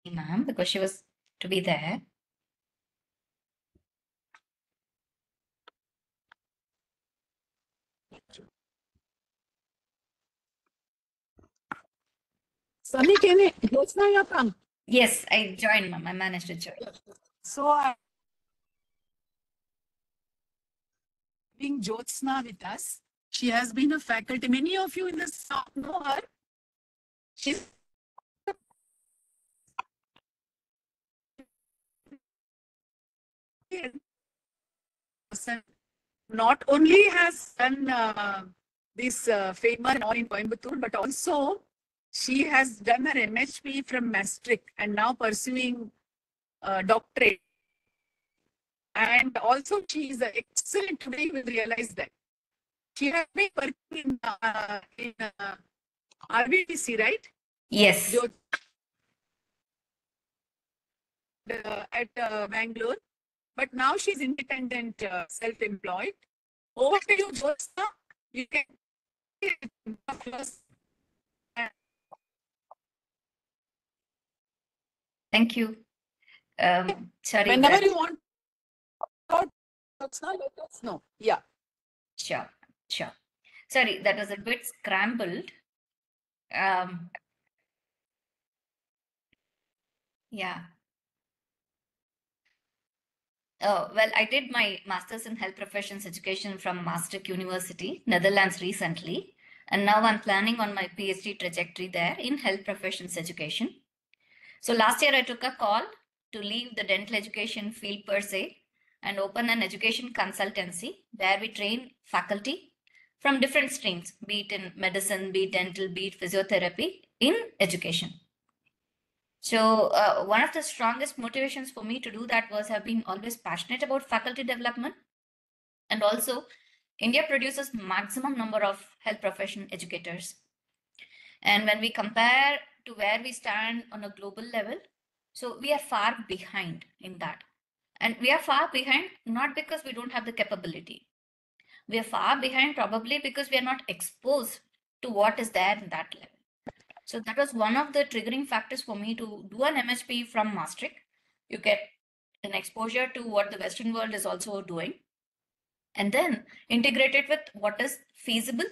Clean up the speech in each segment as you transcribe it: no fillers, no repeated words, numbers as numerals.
ma'am, because she was to be there. Sunny, can you Jyothsana, you come? Yes, I joined, ma'am. I managed to join. So I being Jyothsana with us. She has been a faculty. Many of you in the South know her. She's not only has done this famous and all in Coimbatore, but also she has done her MHP from Maastricht and now pursuing doctorate. And also she is excellent. Today you will realize that. She has been working in RBDC, right? Yes. At Bangalore. But now she's independent, self-employed. Over to you, Jyothsana. You can Thank you. Sorry. Whenever you want, Jyothsana, let us know. Yeah. Sure. Sorry, that was a bit scrambled. Yeah. Oh, well, I did my Master's in Health Professions Education from Maastricht University, Netherlands recently. And now I'm planning on my PhD trajectory there in Health Professions Education. So last year I took a call to leave the dental education field per se and open an education consultancy where we train faculty from different streams, be it in medicine, be it dental, be it physiotherapy, in education. So one of the strongest motivations for me to do that was I've been always passionate about faculty development. And also India produces maximum number of health profession educators. And when we compare to where we stand on a global level, so we are far behind in that. And we are far behind not because we don't have the capability. We are far behind probably because we are not exposed to what is there in that level. So that was one of the triggering factors for me to do an MHP from Maastricht. You get an exposure to what the Western world is also doing, and then integrate it with what is feasible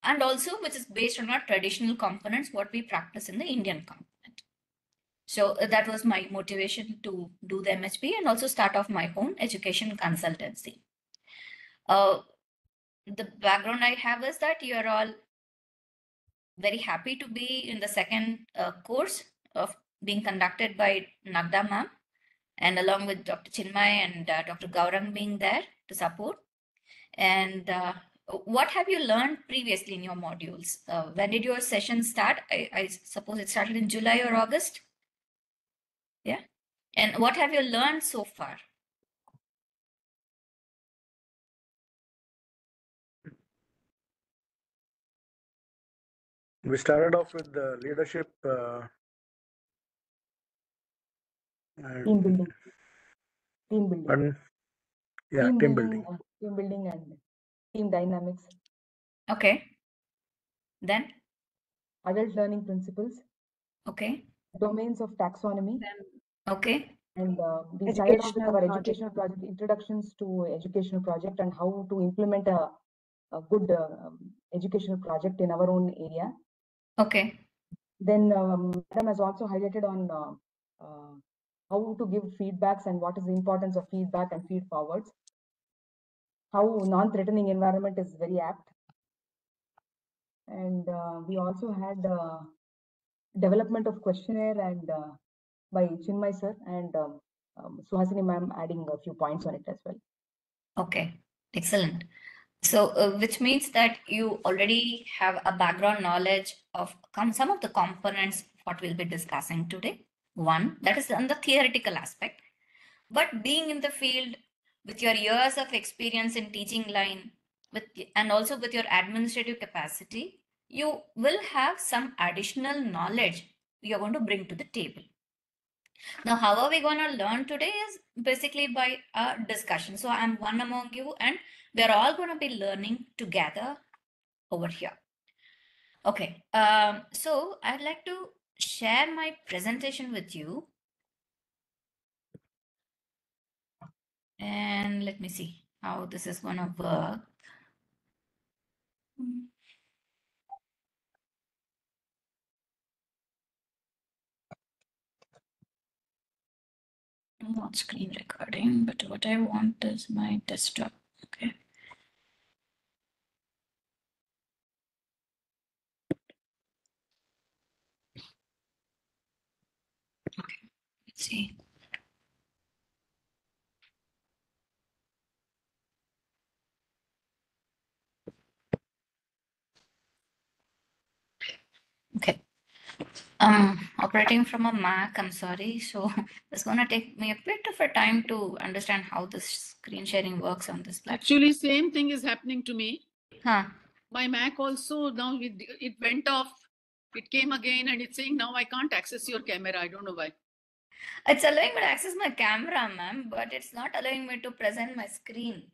and also which is based on our traditional components, what we practice in the Indian component. So that was my motivation to do the MHP and also start off my own education consultancy. The background I have is that you're all very happy to be in the second course of being conducted by Nagda ma'am, and along with Dr. Chinmay and Dr. Gaurang being there to support. And what have you learned previously in your modules? When did your session start? I suppose it started in July or August. Yeah. And what have you learned so far? We started off with the leadership team building. Team building And team dynamics. Okay. Then? Adult learning principles. Okay. Domains of taxonomy. Okay. And we started off with our educational project, introductions to educational project and how to implement a good educational project in our own area. Okay. Then Madam has also highlighted on how to give feedbacks and what is the importance of feedback and feed forwards. How non-threatening environment is very apt. And we also had development of questionnaire and by Chinmay sir and Suhasini ma'am adding a few points on it as well. Okay, excellent. So, which means that you already have a background knowledge of some of the components what we'll be discussing today. One, that is on the theoretical aspect. But being in the field with your years of experience in teaching line and also with your administrative capacity, you will have some additional knowledge you're going to bring to the table. Now, how are we going to learn today is basically by a discussion. So I'm one among you and we're all going to be learning together over here. Okay, so I'd like to share my presentation with you. And let me see how this is going to work. Not screen recording, but what I want is my desktop. Okay. Okay. Let's see. Okay. Operating from a Mac, I'm sorry. So it's going to take me a bit of a time to understand how this screen sharing works on this platform. Actually, same thing is happening to me. Huh. My Mac also now it went off. It came again and it's saying now I can't access your camera. I don't know why. It's allowing me to access my camera, ma'am, but it's not allowing me to present my screen.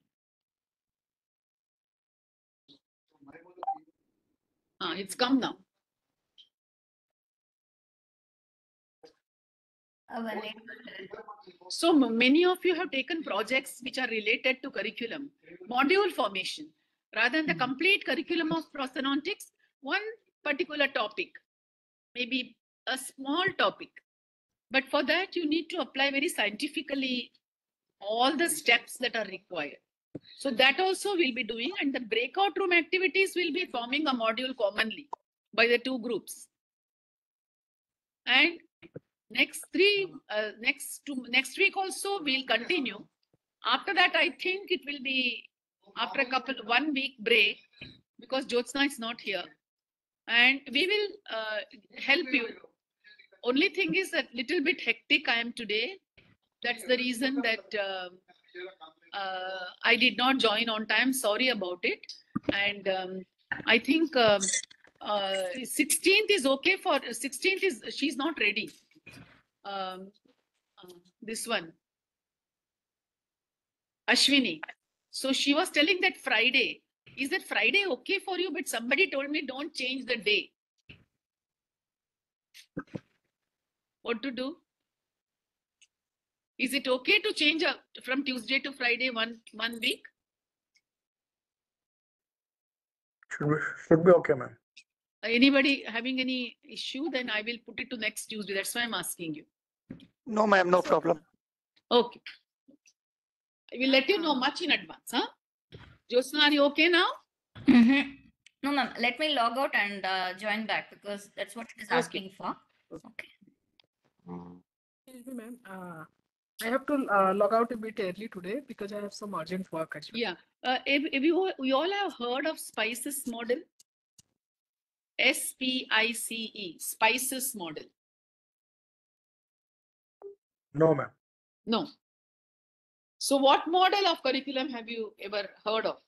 It's come now. So many of you have taken projects which are related to curriculum, module formation, rather than the complete curriculum of prosthodontics, one particular topic, maybe a small topic. But for that, you need to apply very scientifically all the steps that are required. So that also we'll be doing, and the breakout room activities will be forming a module commonly by the two groups. And next week also we'll continue. After that, I think it will be after 1 week break because Jyothsana is not here, and we will help you. Only thing is that little bit hectic I am today. That's the reason that I did not join on time. Sorry about it. And I think 16th is okay for 16th is she's not ready. This one, Ashwini. So she was telling that Friday. Is that Friday okay for you? But somebody told me don't change the day. What to do? Is it okay to change from Tuesday to Friday one week? Should be okay, ma'am. Anybody having any issue? Then I will put it to next Tuesday. That's why I'm asking you. No, ma'am, no problem. Okay. I will let you know much in advance. Huh? Jyothsana, are you okay now? No, ma'am. Let me log out and join back because that's what it is asking for. Okay. Excuse me, ma'am. I have to log out a bit early today because I have some urgent work actually. Yeah. If you all have heard of SPICES model? SPICE, SPICES model. No, ma'am. No. So what model of curriculum have you ever heard of?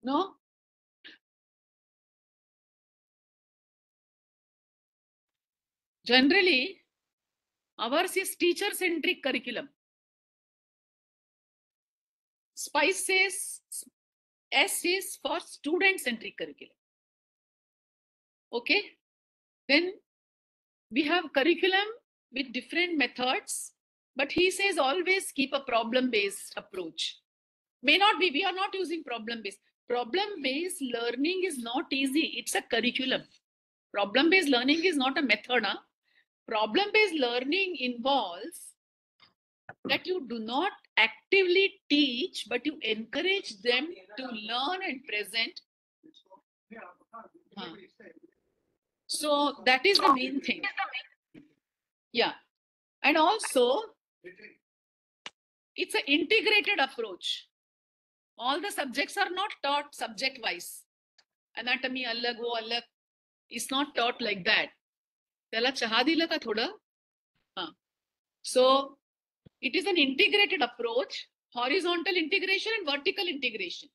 No? Generally, ours is teacher-centric curriculum. SPICE says S is for student-centric curriculum. Okay? Then we have curriculum with different methods, but he says always keep a problem-based approach. May not be, we are not using problem-based. Problem-based learning is not easy. It's a curriculum. Problem-based learning is not a method. Huh? Problem-based learning involves that you do not actively teach, but you encourage them to learn and present. So that is the main thing. Yeah. And also, it's an integrated approach. All the subjects are not taught subject-wise. Anatomy, alag, wo alag. It's not taught like that. So it is an integrated approach, horizontal integration and vertical integration.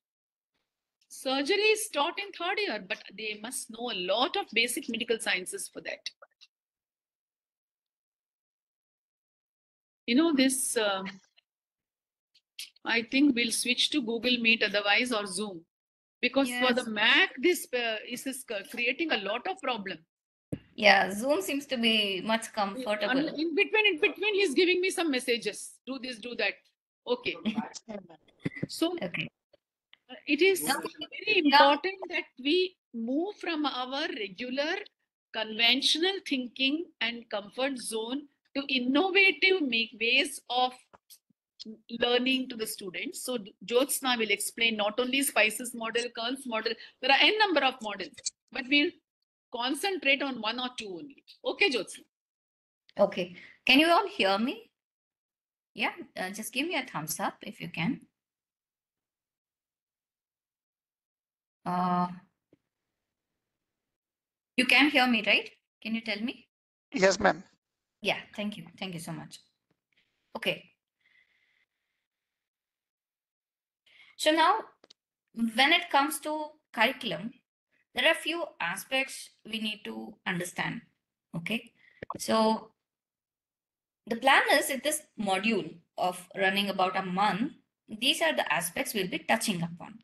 Surgery is taught in third year, but they must know a lot of basic medical sciences for that. You know, this, I think we'll switch to Google Meet otherwise or Zoom. Because for the Yes. Mac, this is creating a lot of problem. Yeah, Zoom seems to be much comfortable. In between, he's giving me some messages. Do this, do that. Okay. So Okay. it is Now, very important that we move from our regular conventional thinking and comfort zone to innovative ways of learning to the students. So Jyothsana will explain not only spices model, curls model, there are n number of models, but we'll concentrate on one or two only. Okay, Jyothsana. Okay. Can you all hear me? Yeah, just give me a thumbs up if you can. You can hear me, right? Can you tell me? Yes, ma'am. Yeah, thank you. Thank you so much. Okay. So now, when it comes to curriculum, there are a few aspects we need to understand. Okay. So the plan is in this module of running about a month, these are the aspects we'll be touching upon.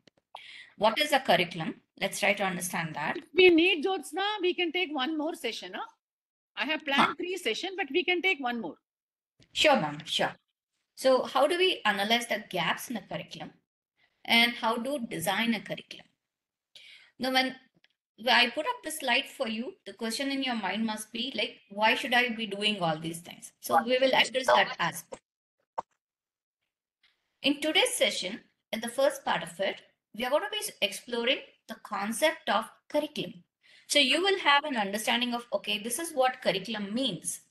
What is a curriculum? Let's try to understand that. If we need Jyothsana, we can take one more session. Huh? I have planned 3 sessions, but we can take one more. Sure, ma'am. Sure. So how do we analyze the gaps in a curriculum? And how to design a curriculum? Now, when I put up the slide for you, the question in your mind must be like, why should I be doing all these things? So we will address that aspect. In today's session, in the first part of it, we are going to be exploring the concept of curriculum. So you will have an understanding of, okay, this is what curriculum means,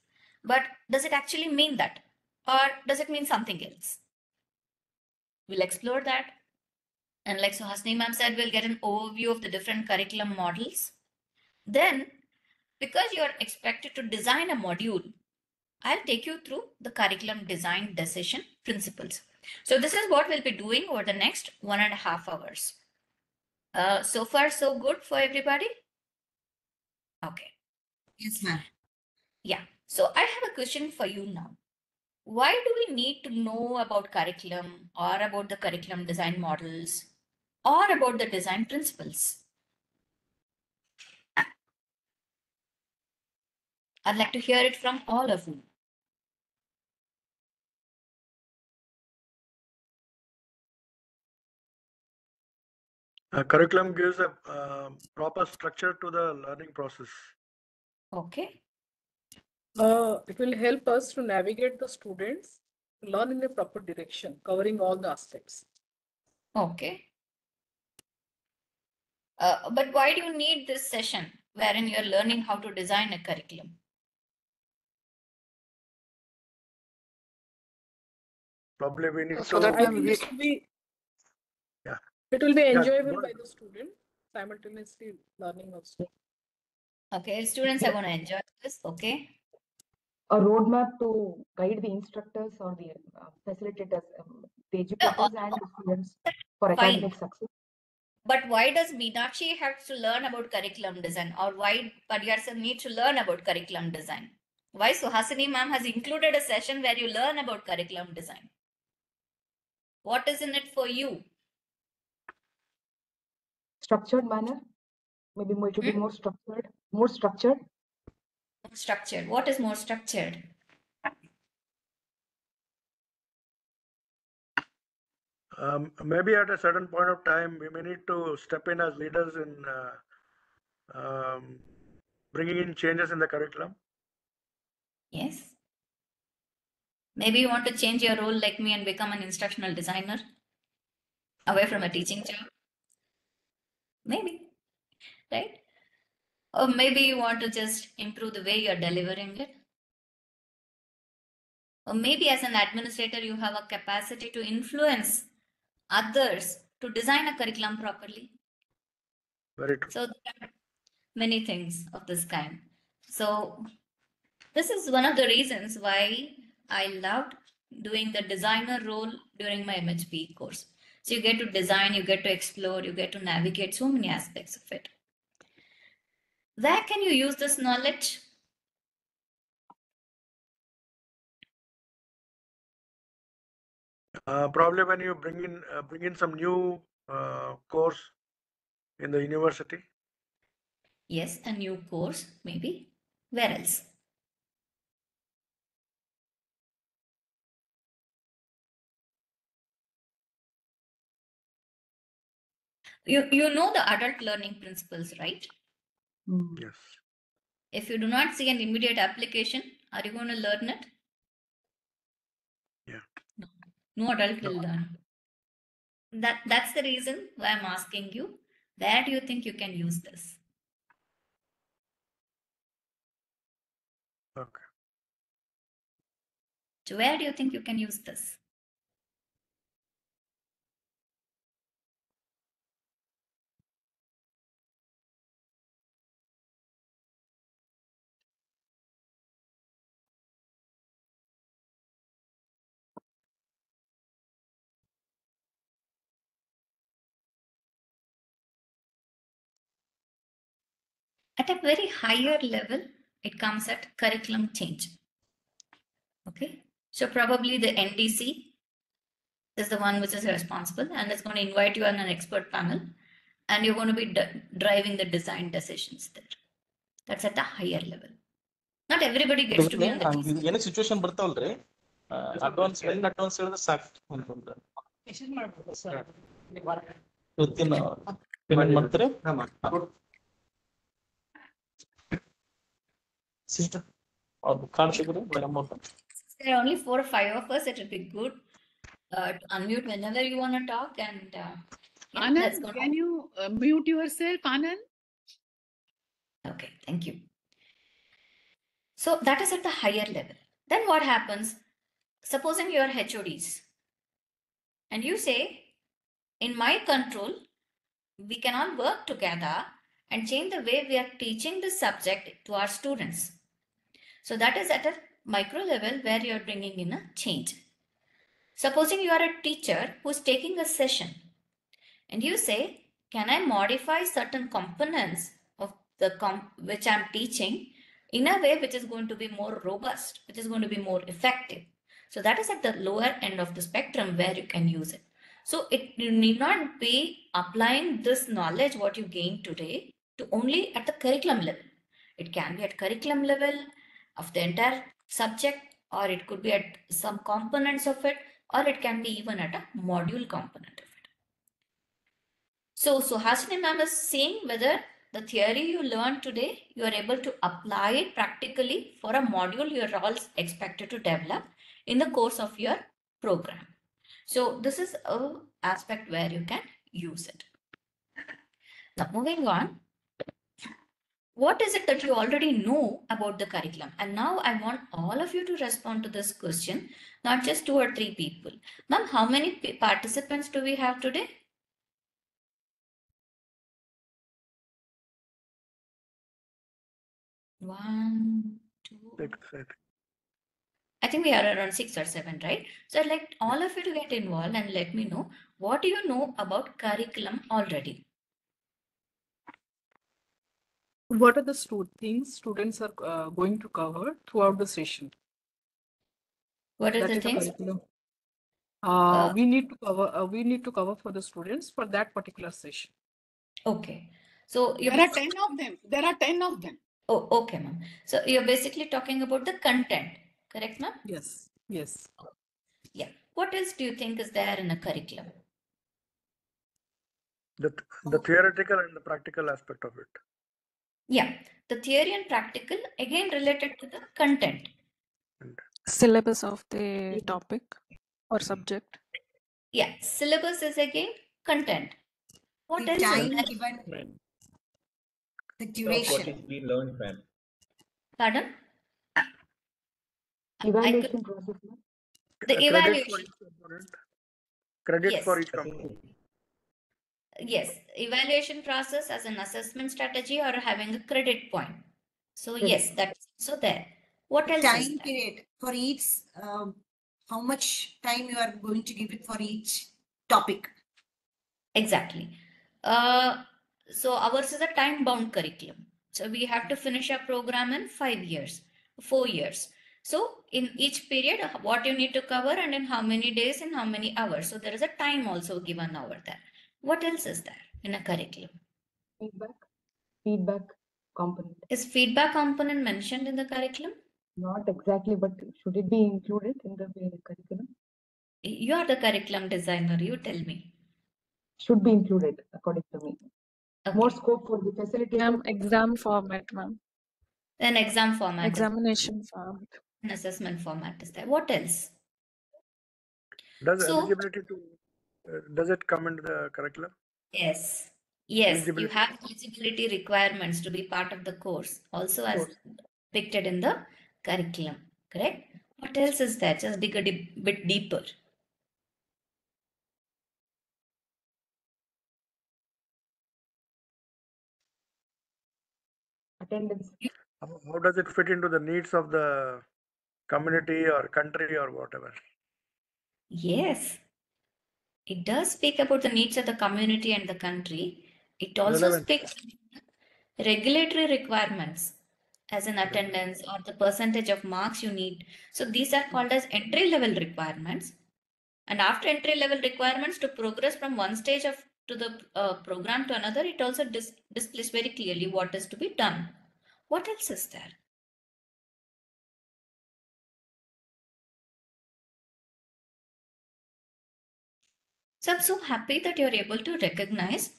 but does it actually mean that? Or does it mean something else? We'll explore that. And like Suhasini ma'am said, we'll get an overview of the different curriculum models. Then, because you're expected to design a module, I'll take you through the curriculum design decision principles. So this is what we'll be doing over the next 1.5 hours. So far, so good for everybody? Okay. Yes, ma'am. Yeah. So I have a question for you now. Why do we need to know about curriculum or about the curriculum design models or about the design principles? I'd like to hear it from all of you. Curriculum gives a proper structure to the learning process. Okay. It will help us to navigate the students to learn in a proper direction, covering all the aspects. Okay. But why do you need this session wherein you're learning how to design a curriculum? Probably we need So to. that I ma'am, think Yeah. it will be Yeah, enjoyable go by ahead. the student, simultaneously learning also. Okay, students are going to enjoy this. Okay. A roadmap to guide the instructors or the facilitators, the educators and the students for Fine. academic success. But why does Meenakshi have to learn about curriculum design, or why Padiyar sir need to learn about curriculum design? Why Suhasini ma'am has included a session where you learn about curriculum design? What is in it for you? Structured manner, maybe it will be more structured, more structured. More structured. What is more structured? Maybe at a certain point of time, we may need to step in as leaders in bringing in changes in the curriculum. Yes. Maybe you want to change your role like me and become an instructional designer away from a teaching job. Maybe, right? Or maybe you want to just improve the way you're delivering it. Or maybe as an administrator, you have a capacity to influence others to design a curriculum properly. Very true. So there are many things of this kind. So this is one of the reasons why I loved doing the designer role during my MHP course. So you get to design, you get to explore, you get to navigate so many aspects of it. Where can you use this knowledge? Probably when you bring in some new course in the university. Yes, a new course, maybe. Where else? You know the adult learning principles, right? Yes. If you do not see an immediate application, are you going to learn it? Yeah. No, no adult will learn. That's the reason why I'm asking you, where do you think you can use this? Okay. So where do you think you can use this? At a very higher level, it comes at curriculum change. Okay, so probably the NDC is the one which is responsible, and it's going to invite you on an expert panel, and you're going to be driving the design decisions there. That's at a higher level. Not everybody gets to be on the TC. ಏನು situation ಬರ್ತಾವಲ್ರಿ advance well advance ಹೇಳಿದ್ರೆ ಸಾಕು ಅಂತಂದ್ರೆ ಇವತ್ತಿನ payment ಮಾಡ್ತಾರೆ sister ಅವ್ರು card ಸಿಗ್ರಿ madam ಅವ್ರು There are only 4 or 5 of us. It would be good to unmute whenever you want to talk. And yeah, let's Anand, go. can you mute yourself, Anand? Okay, thank you. So that is at the higher level. Then what happens? Supposing you are HODs and you say, in my control, we cannot work together and change the way we are teaching the subject to our students. So that is at a micro level where you are bringing in a change. Supposing you are a teacher who is taking a session and you say, can I modify certain components of the which I'm teaching in a way which is going to be more robust, which is going to be more effective. So that is at the lower end of the spectrum where you can use it. So you need not be applying this knowledge, what you gained today, to only at the curriculum level. It can be at curriculum level of the entire subject, or it could be at some components of it, or it can be even at a module component of it. So Suhasini ma'am is seeing whether the theory you learned today, you are able to apply it practically for a module you are all expected to develop in the course of your program. So this is an aspect where you can use it. Now moving on, what is it that you already know about the curriculum? And now I want all of you to respond to this question, not just 2 or 3 people. Ma'am, how many participants do we have today? One, two. 6, I think we are around 6 or 7, right? So I'd like all of you to get involved and let me know, what do you know about curriculum already? What are the things students are going to cover throughout the session? What is That the is the things? curriculum. Uh, We need to cover for the students for that particular session. Okay. So you There are 10 of them. There are 10 of them. Oh, okay, ma'am. So you're basically talking about the content, correct, ma'am? Yes. Yes. Yeah. What else do you think is there in a curriculum? the theoretical and the practical aspect of it. Yeah, the theory and practical, again related to the content. Syllabus of the topic or subject. Yeah, syllabus is again content. What else is Time there? given, the duration. What is we learned, ma'am? Pardon? Evaluation process. ma'am. The Credits evaluation. for each component. Credits Yes. for each component. Yes, evaluation process as an assessment strategy or having a credit point. So Correct. yes, that's so there. What else is Time there? period for each, how much time you are going to give it for each topic. Exactly. So ours is a time-bound curriculum. So we have to finish our program in 5 years, 4 years. So in each period, what you need to cover and in how many days and how many hours. So there is a time also given over there. What else is there in a curriculum? Feedback component. Is feedback component mentioned in the curriculum? Not exactly, but should it be included in the curriculum? You are the curriculum designer. You tell me. Should be included, according to me. Okay. More scope for the facilitator. Exam format, ma'am. Then exam format. Examination format. An assessment format is there. What else? Does So, eligibility to does it come into the curriculum? yes. Yes, you Eligibility. have eligibility requirements to be part of the course, also as depicted in the curriculum, correct? What else is there? Just dig a bit deeper. Attendance. How does it fit into the needs of the community or country or whatever? Yes, it does speak about the needs of the community and the country. It also Relevant. speaks regulatory requirements as in attendance or the percentage of marks you need. So these are called as entry level requirements. And after entry level requirements to progress from one stage of to the program to another, it also displays very clearly what is to be done. What else is there? So I'm so happy that you're able to recognize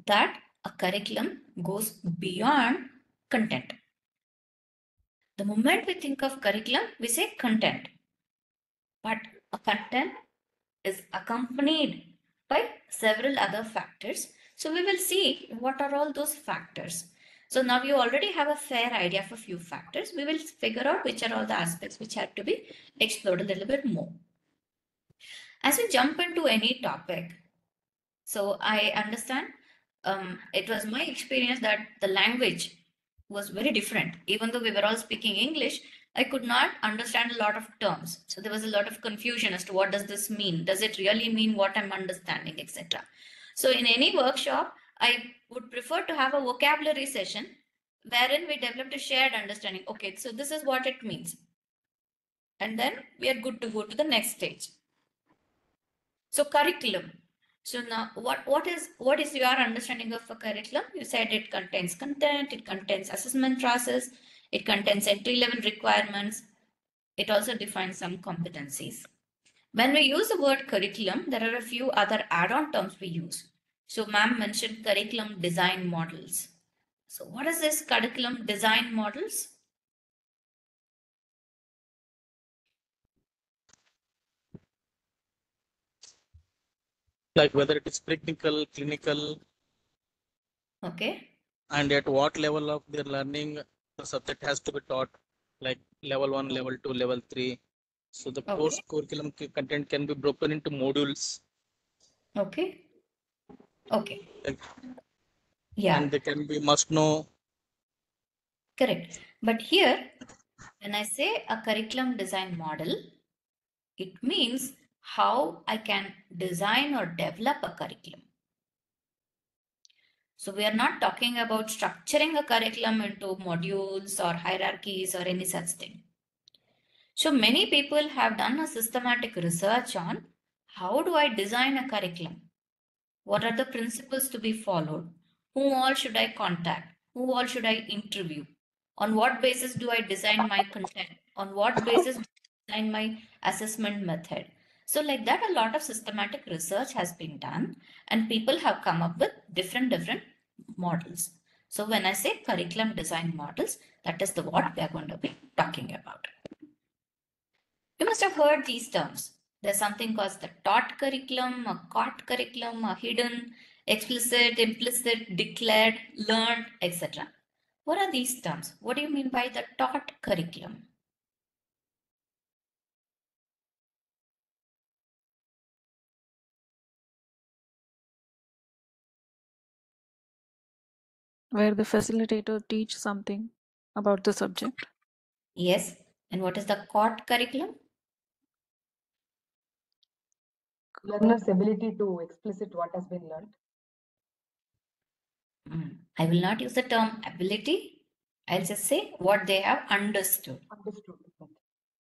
that a curriculum goes beyond content. The moment we think of curriculum, we say content. But a content is accompanied by several other factors. So we will see what are all those factors. So now you already have a fair idea of a few factors. We will figure out which are all the aspects which have to be explored a little bit more. As we jump into any topic, so I understand it was my experience that the language was very different. Even though we were all speaking English, I could not understand a lot of terms. So there was a lot of confusion as to what does this mean? Does it really mean what I'm understanding, etc. So in any workshop, I would prefer to have a vocabulary session wherein we developed a shared understanding. Okay, so this is what it means. And then we are good to go to the next stage. So curriculum. So now what is your understanding of a curriculum? You said it contains content, it contains assessment process, it contains entry level requirements. It also defines some competencies. When we use the word curriculum, there are a few other add-on terms we use. So ma'am mentioned curriculum design models. So what is this curriculum design models? Like whether it is technical, clinical, Okay. and at what level of their learning the subject has to be taught, like level 1, level 2, level 3. So the course curriculum content can be broken into modules. Okay. Okay. Like, yeah. And they can be must know. Correct. But here, when I say a curriculum design model, it means how I can design or develop a curriculum. So we are not talking about structuring a curriculum into modules or hierarchies or any such thing. So many people have done a systematic research on how do I design a curriculum? What are the principles to be followed? Who all should I contact? Who all should I interview? On what basis do I design my content? On what basis do I design my assessment method? So like that, a lot of systematic research has been done and people have come up with different models. So when I say curriculum design models, that is what we are going to be talking about. You must have heard these terms. There's something called the taught curriculum, a caught curriculum, a hidden, explicit, implicit, declared, learned, etc. What are these terms? What do you mean by the taught curriculum? Where the facilitator teach something about the subject. Yes. And what is the caught curriculum? Learner's ability to explicit what has been learned. I will not use the term ability. I'll just say what they have understood. Understood.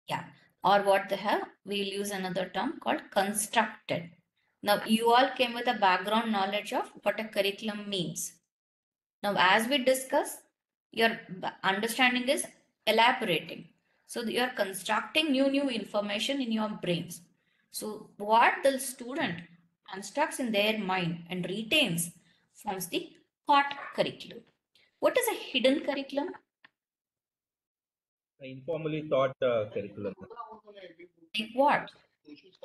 Yeah. Or what they have, we'll use another term called constructed. Now, you all came with a background knowledge of what a curriculum means. Now, as we discuss, your understanding is elaborating. So, you're constructing new information in your brains. So, what the student constructs in their mind and retains forms the hot curriculum. What is a hidden curriculum? Informally taught curriculum. Like what? It's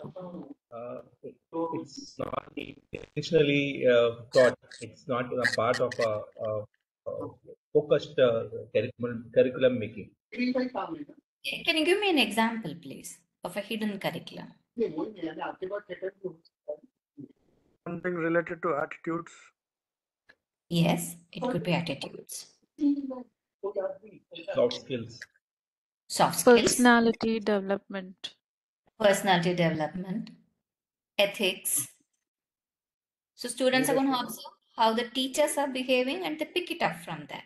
not intentionally taught. It's not a part of a focused curriculum making. Can you give me an example, please, of a hidden curriculum? Something related to attitudes. Yes, it could be attitudes. Soft skills. Soft skills. Personality development. Personality development. Ethics. So students are going to observe how the teachers are behaving and they pick it up from there.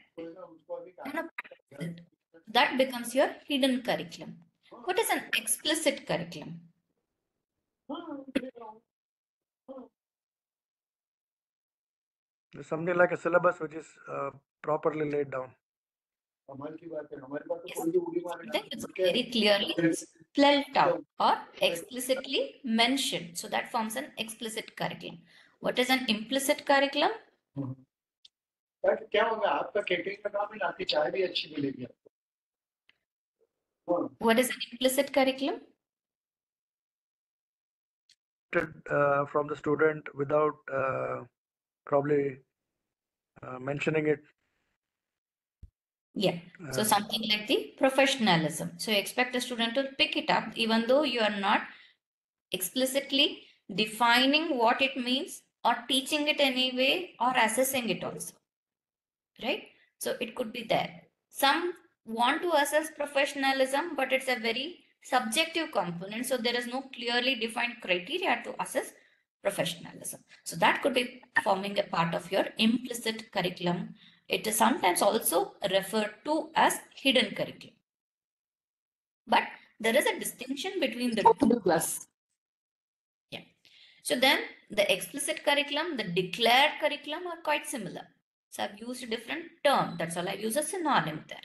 That becomes your hidden curriculum. What is an explicit curriculum? Something like a syllabus which is properly laid down. Yes. It's very clearly spelled out or explicitly mentioned. So that forms an explicit curriculum. What is an implicit curriculum? What is an implicit curriculum? From the student without probably mentioning it. Yeah. So something like the professionalism. So you expect a student to pick it up even though you are not explicitly defining what it means or teaching it anyway or assessing it also. Right? So it could be there. Some want to assess professionalism, but it's a very subjective component. So there is no clearly defined criteria to assess professionalism. So that could be forming a part of your implicit curriculum. It is sometimes also referred to as hidden curriculum. But there is a distinction between the two. Yeah. So then the explicit curriculum, the declared curriculum are quite similar. So I've used a different term. That's all. I've used a synonym there.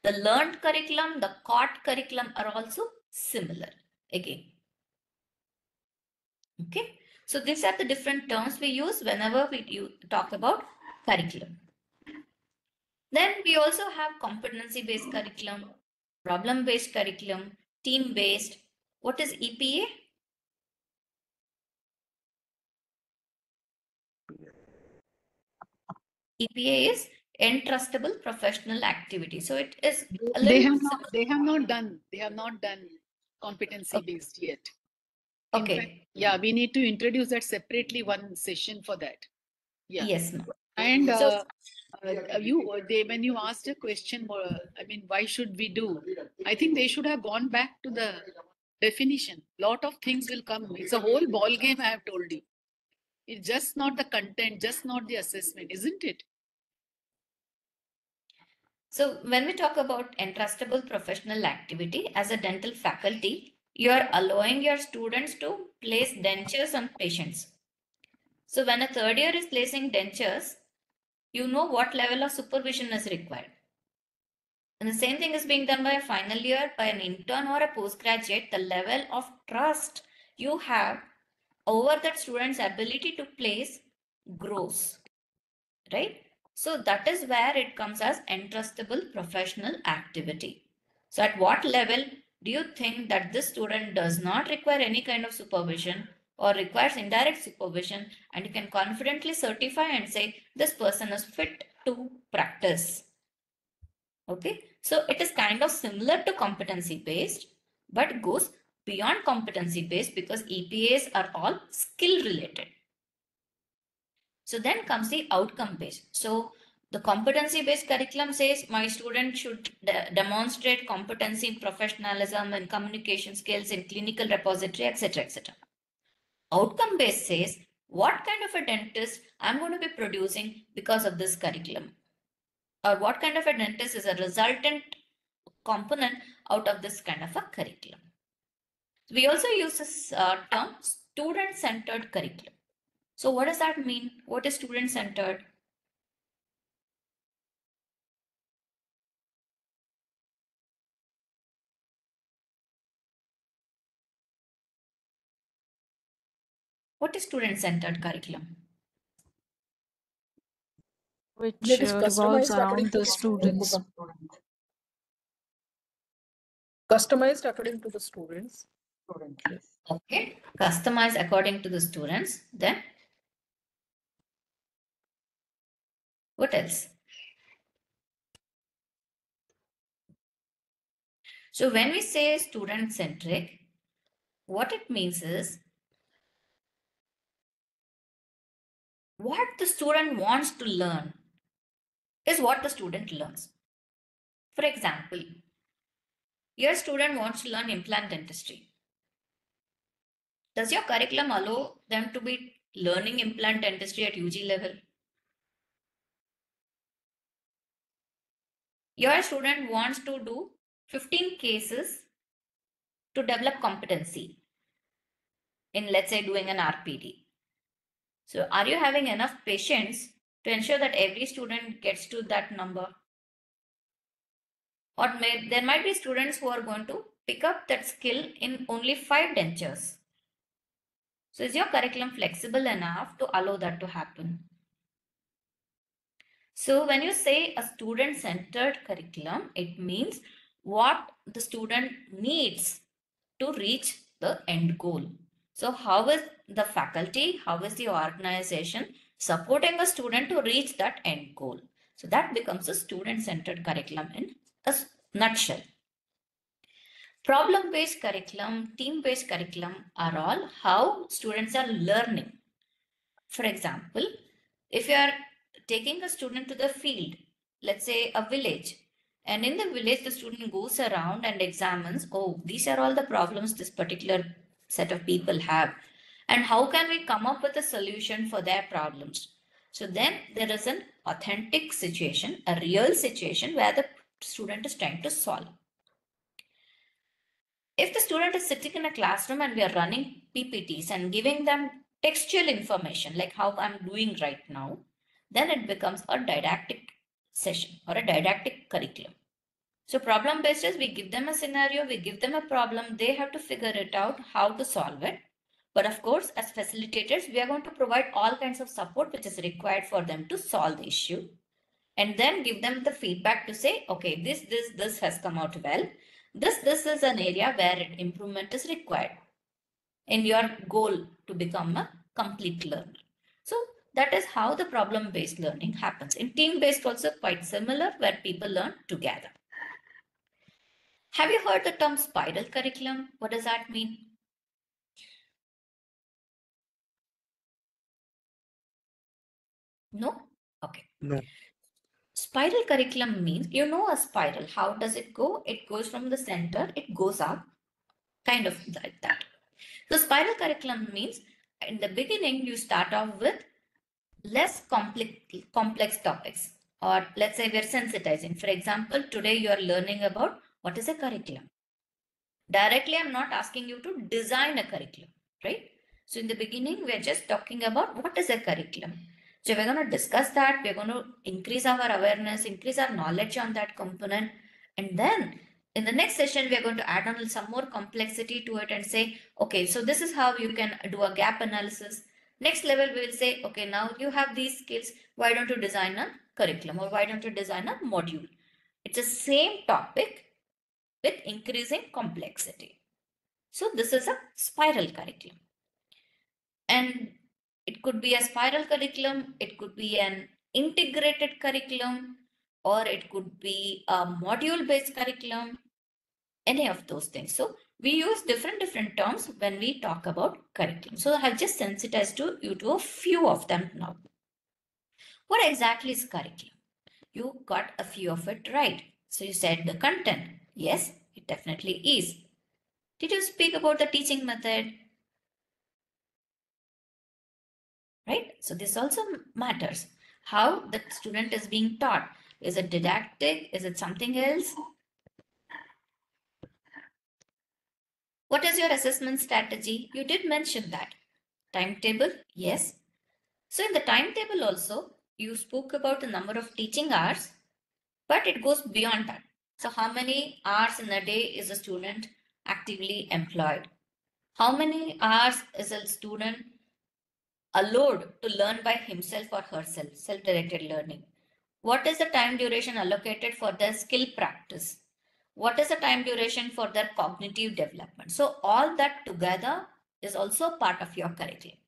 The learned curriculum, the caught curriculum are also similar again. Okay. So these are the different terms we use whenever we talk about curriculum. Then we also have competency-based curriculum, problem-based curriculum, team-based. What is EPA? EPA is entrustable professional activity. So it is a little They have not done competency based yet. Okay. In fact, yeah, we need to introduce that separately, one session for that. Yeah. Yes, ma'am. And So when you asked a question, I mean, why should we do? I think they should have gone back to the definition. Lot of things will come. It's a whole ball game, I have told you. It's just not the content, just not the assessment, isn't it? So when we talk about entrustable professional activity, as a dental faculty, you are allowing your students to place dentures on patients. So when a third year is placing dentures, you know what level of supervision is required. And the same thing is being done by a final year, by an intern or a postgraduate. The level of trust you have over that student's ability to place grows, right? So that is where it comes as entrustable professional activity. So at what level do you think that this student does not require any kind of supervision or requires indirect supervision, and you can confidently certify and say this person is fit to practice? Okay, so it is kind of similar to competency based, but goes beyond competency based because EPAs are all skill related. So then comes the outcome based. So the competency based curriculum says my student should demonstrate competency in professionalism and communication skills in clinical repository, etc., etc. Outcome based says what kind of a dentist I'm going to be producing because of this curriculum, or what kind of a dentist is a resultant component out of this kind of a curriculum. We also use this term student-centered curriculum. So what does that mean? What is student-centered? What is student-centered curriculum? Which That is revolves customized according around to the the students. students. Customized according to the students. Yes. Okay, customized according to the students. Then what else? So when we say student-centric, what it means is what the student wants to learn is what the student learns. For example, your student wants to learn implant dentistry. Does your curriculum allow them to be learning implant dentistry at UG level? Your student wants to do 15 cases to develop competency in, let's say, doing an RPD. So are you having enough patience to ensure that every student gets to that number? Or there might be students who are going to pick up that skill in only 5 dentures. So is your curriculum flexible enough to allow that to happen? So when you say a student-centered curriculum, it means what the student needs to reach the end goal. So how is the faculty, how is the organization supporting a student to reach that end goal? So that becomes a student-centered curriculum in a nutshell. Problem-based curriculum, team-based curriculum are all how students are learning. For example, if you are taking a student to the field, let's say a village, and in the village, the student goes around and examines, oh, these are all the problems this particular set of people have. And how can we come up with a solution for their problems? So then there is an authentic situation, a real situation where the student is trying to solve. If the student is sitting in a classroom and we are running PPTs and giving them textual information like how I'm doing right now, then it becomes a didactic session or a didactic curriculum. So problem based is we give them a scenario, we give them a problem, they have to figure it out how to solve it. But of course, as facilitators, we are going to provide all kinds of support which is required for them to solve the issue, and then give them the feedback to say, okay, this has come out well. This is an area where improvement is required in your goal to become a complete learner. So that is how the problem-based learning happens. In team-based also quite similar, where people learn together. Have you heard the term spiral curriculum? What does that mean? No? Okay. No. Spiral curriculum means, you know, a spiral. How does it go? It goes from the center, it goes up, kind of like that. So spiral curriculum means in the beginning, you start off with less complex topics, or let's say we're sensitizing. For example, today you are learning about what is a curriculum. Directly, I'm not asking you to design a curriculum, right? So in the beginning, we're just talking about what is a curriculum. So we're going to discuss that. We're going to increase our awareness, increase our knowledge on that component. And then in the next session, we're going to add on some more complexity to it and say, okay, so this is how you can do a gap analysis. Next level, we will say, okay, now you have these skills. Why don't you design a curriculum, or why don't you design a module? It's the same topic with increasing complexity. So this is a spiral curriculum. And it could be a spiral curriculum, it could be an integrated curriculum, or it could be a module-based curriculum, any of those things. So we use different terms when we talk about curriculum. So I've just sensitized you to a few of them now. What exactly is curriculum? You got a few of it right. So you said the content. Yes, it definitely is. Did you speak about the teaching method? So this also matters. How the student is being taught. Is it didactic? Is it something else? What is your assessment strategy? You did mention that. Timetable? Yes. So in the timetable also, you spoke about the number of teaching hours, but it goes beyond that. So how many hours in a day is a student actively employed? How many hours is a student allowed to learn by himself or herself, self-directed learning? What is the time duration allocated for their skill practice? What is the time duration for their cognitive development? So all that together is also part of your curriculum.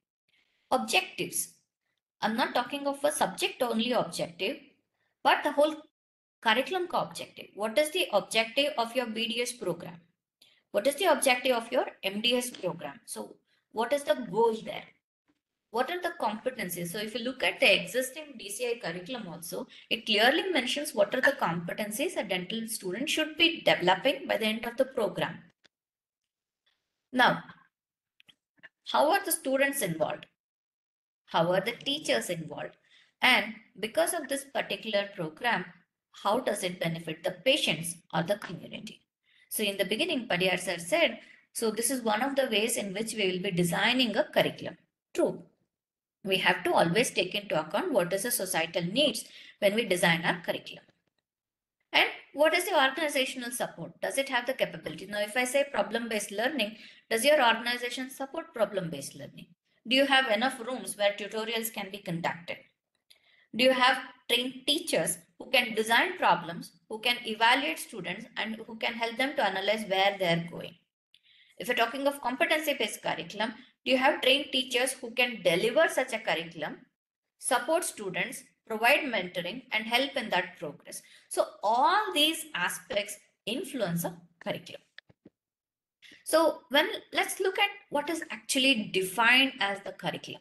Objectives. I'm not talking of a subject only objective, but the whole curriculum objective. What is the objective of your BDS program? What is the objective of your MDS program? So what is the goal there? What are the competencies? So if you look at the existing DCI curriculum also, it clearly mentions what are the competencies a dental student should be developing by the end of the program. Now, how are the students involved? How are the teachers involved? And because of this particular program, how does it benefit the patients or the community? So in the beginning, Padiyar sir said, so this is one of the ways in which we will be designing a curriculum. True. We have to always take into account what is the societal needs when we design our curriculum. And what is the organizational support? Does it have the capability? Now, if I say problem-based learning, does your organization support problem-based learning? Do you have enough rooms where tutorials can be conducted? Do you have trained teachers who can design problems, who can evaluate students, and who can help them to analyze where they're going? If you're talking of competency-based curriculum, do you have trained teachers who can deliver such a curriculum, support students, provide mentoring, and help in that progress? So all these aspects influence a curriculum. So let's look at what is actually defined as the curriculum.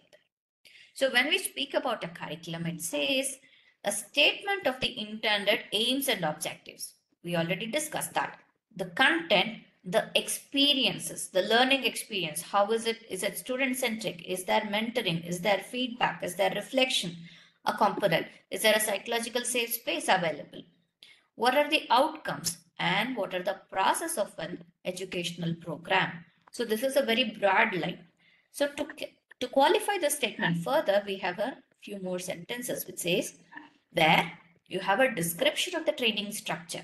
So when we speak about a curriculum, it says a statement of the intended aims and objectives. We already discussed that. The content, the experiences, the learning experience, how is it? Is it student-centric? Is there mentoring? Is there feedback? Is there reflection? A component? Is there a psychological safe space available? What are the outcomes and what are the process of an educational program? So this is a very broad line. So to qualify the statement further, we have a few more sentences which says where you have a description of the training structure.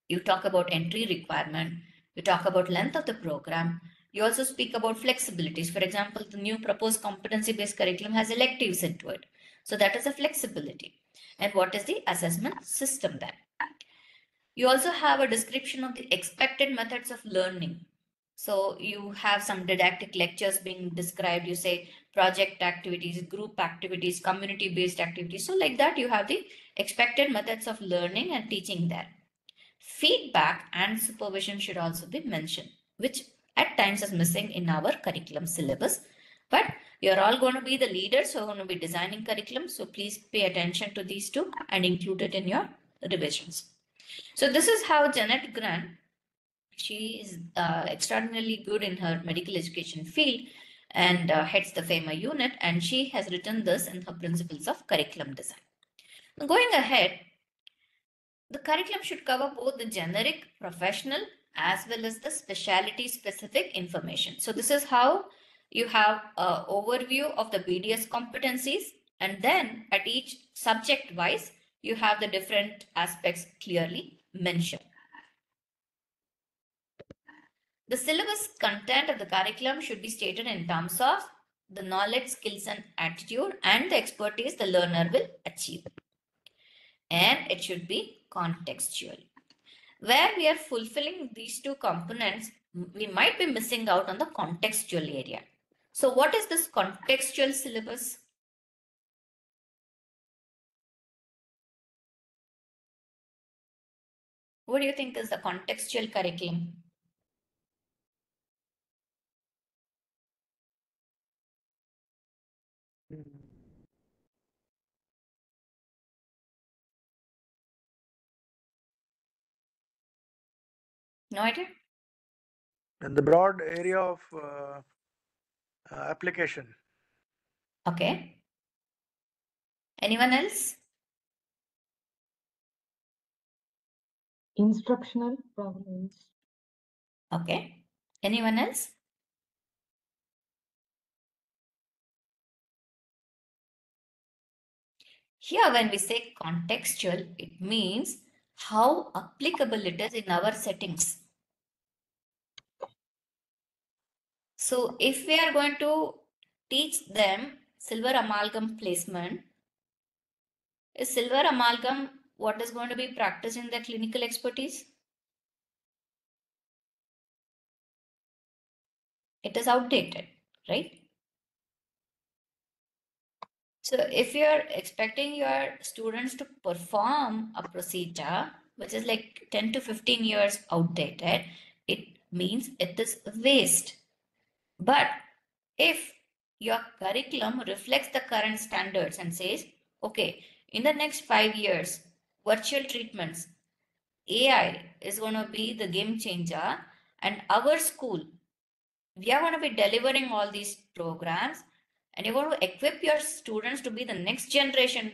You talk about entry requirement. You talk about length of the program. You also speak about flexibilities. For example, the new proposed competency-based curriculum has electives into it. So that is a flexibility. And what is the assessment system then? You also have a description of the expected methods of learning. So you have some didactic lectures being described. You say project activities, group activities, community-based activities. So like that, you have the expected methods of learning and teaching there. Feedback and supervision should also be mentioned, which at times is missing in our curriculum syllabus. But you're all going to be the leaders who are going to be designing curriculum. So please pay attention to these two and include it in your revisions. So this is how Janet Grant, she is extraordinarily good in her medical education field and heads the FEMA unit, and she has written this in her principles of curriculum design. Going ahead, the curriculum should cover both the generic, professional, as well as the specialty specific information. So this is how you have an overview of the BDS competencies, and then at each subject wise, you have the different aspects clearly mentioned. The syllabus content of the curriculum should be stated in terms of the knowledge, skills, and attitude, and the expertise the learner will achieve. And it should be contextual. Where we are fulfilling these two components, we might be missing out on the contextual area. So what is this contextual syllabus? What do you think is the contextual curriculum? No idea? And the broad area of application. Okay. Anyone else? Instructional problems. Okay. Anyone else? Here, when we say contextual, it means how applicable it is in our settings. So if we are going to teach them silver amalgam placement, is silver amalgam what is going to be practiced in their clinical expertise? It is outdated, right? So if you're expecting your students to perform a procedure which is like 10 to 15 years outdated, it means it is waste. But if your curriculum reflects the current standards and says, okay, in the next 5 years, virtual treatments, AI is going to be the game changer, and our school, we are going to be delivering all these programs, and you're going to equip your students to be the next generation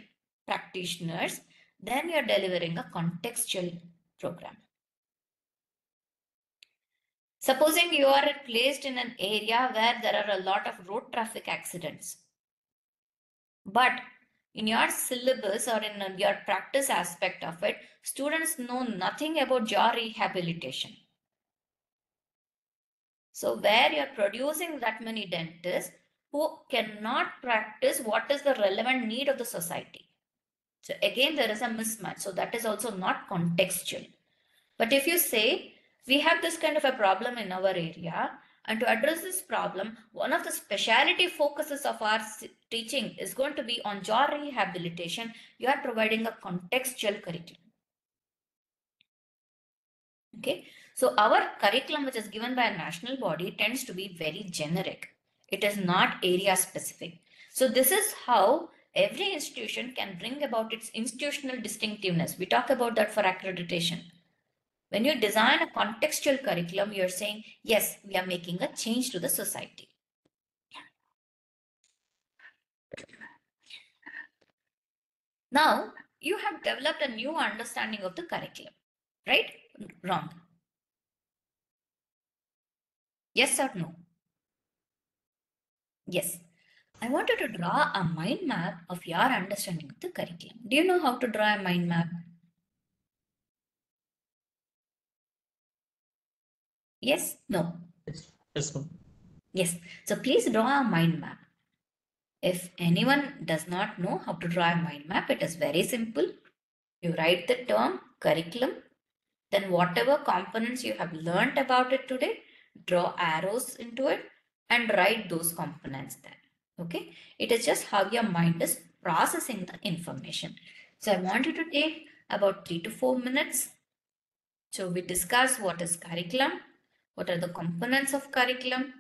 practitioners, then you're delivering a contextual program. Supposing you are placed in an area where there are a lot of road traffic accidents, but in your syllabus or in your practice aspect of it, students know nothing about jaw rehabilitation. So where you're producing that many dentists who cannot practice what is the relevant need of the society. So again, there is a mismatch. So that is also not contextual. But if you say, we have this kind of a problem in our area, and to address this problem, one of the specialty focuses of our teaching is going to be on jaw rehabilitation, you are providing a contextual curriculum. Okay, so our curriculum, which is given by a national body, tends to be very generic. It is not area specific. So this is how every institution can bring about its institutional distinctiveness. We talk about that for accreditation. When you design a contextual curriculum, you're saying, yes, we are making a change to the society. Now, you have developed a new understanding of the curriculum, right? Wrong. Yes or no? Yes. I wanted to draw a mind map of your understanding of the curriculum. Do you know how to draw a mind map? Yes? No? Yes, ma'am. Yes. So please draw a mind map. If anyone does not know how to draw a mind map, it is very simple. You write the term curriculum, then whatever components you have learned about it today, draw arrows into it and write those components there. Okay, it is just how your mind is processing the information. So I want you to take about 3 to 4 minutes. So we discuss what is curriculum, what are the components of curriculum,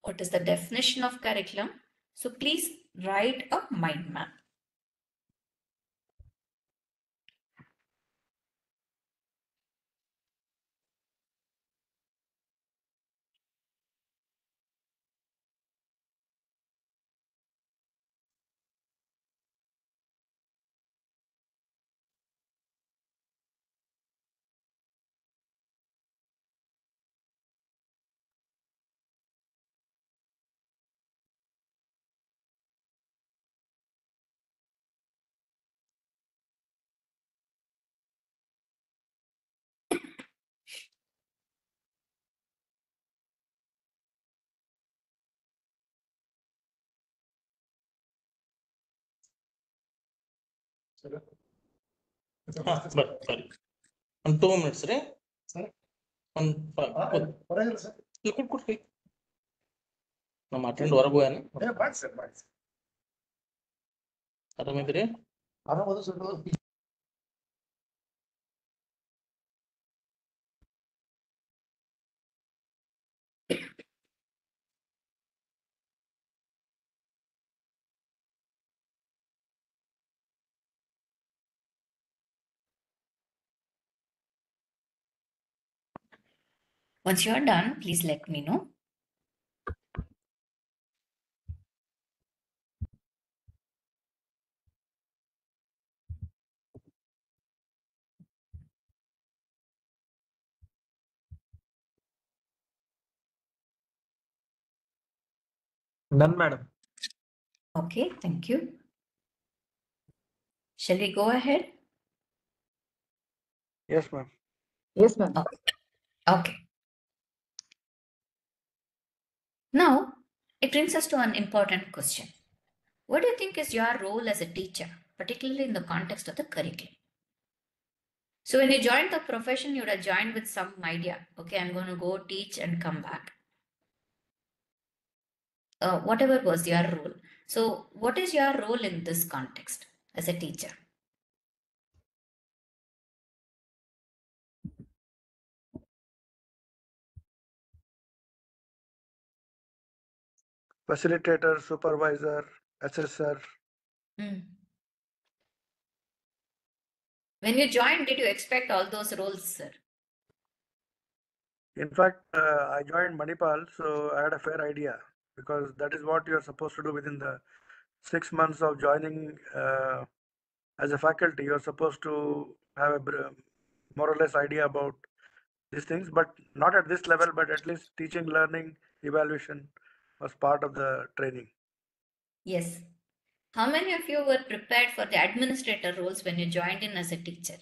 what is the definition of curriculum. So please write a mind map. But sorry. On 2 minutes, right? Sorry. On you could quickly. ನಮ್ಮ attend ಹೊರಗೆ ಹೋಗ್ಯಾನ ಆರಾಮಿದ್ರಿ Once you are done, please let me know. None, madam. Okay, thank you. Shall we go ahead? Yes, ma'am. Yes, ma'am. Okay. Now, it brings us to an important question. What do you think is your role as a teacher, particularly in the context of the curriculum? So when you joined the profession, you would have joined with some idea. Okay, I'm going to go teach and come back. Whatever was your role. So what is your role in this context as a teacher? Facilitator, supervisor, assessor. Hmm. When you joined, did you expect all those roles, sir? In fact, I joined Manipal, so I had a fair idea because that is what you're supposed to do within the 6 months of joining as a faculty. You're supposed to have a more or less idea about these things, but not at this level, but at least teaching, learning, evaluation was part of the training. Yes. How many of you were prepared for the administrator roles when you joined in as a teacher?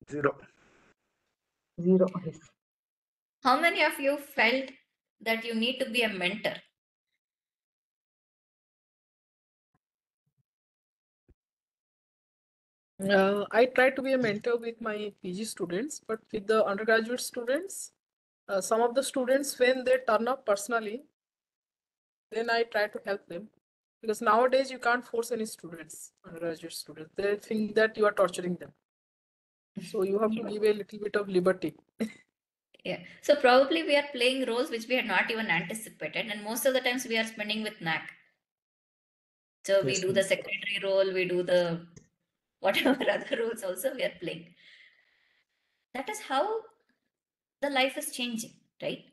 0. 0. Yes. How many of you felt that you need to be a mentor? I try to be a mentor with my PG students, but with the undergraduate students, some of the students, when they turn up personally, then I try to help them. Because nowadays you can't force any students, undergraduate students. They think that you are torturing them. So you have to give a little bit of liberty. Yeah. So probably we are playing roles which we had not even anticipated, and most of the times we are spending with NAC. So we Yes, do ma'am. the secretary role, we do the whatever other roles also we are playing. That is how the life is changing, right?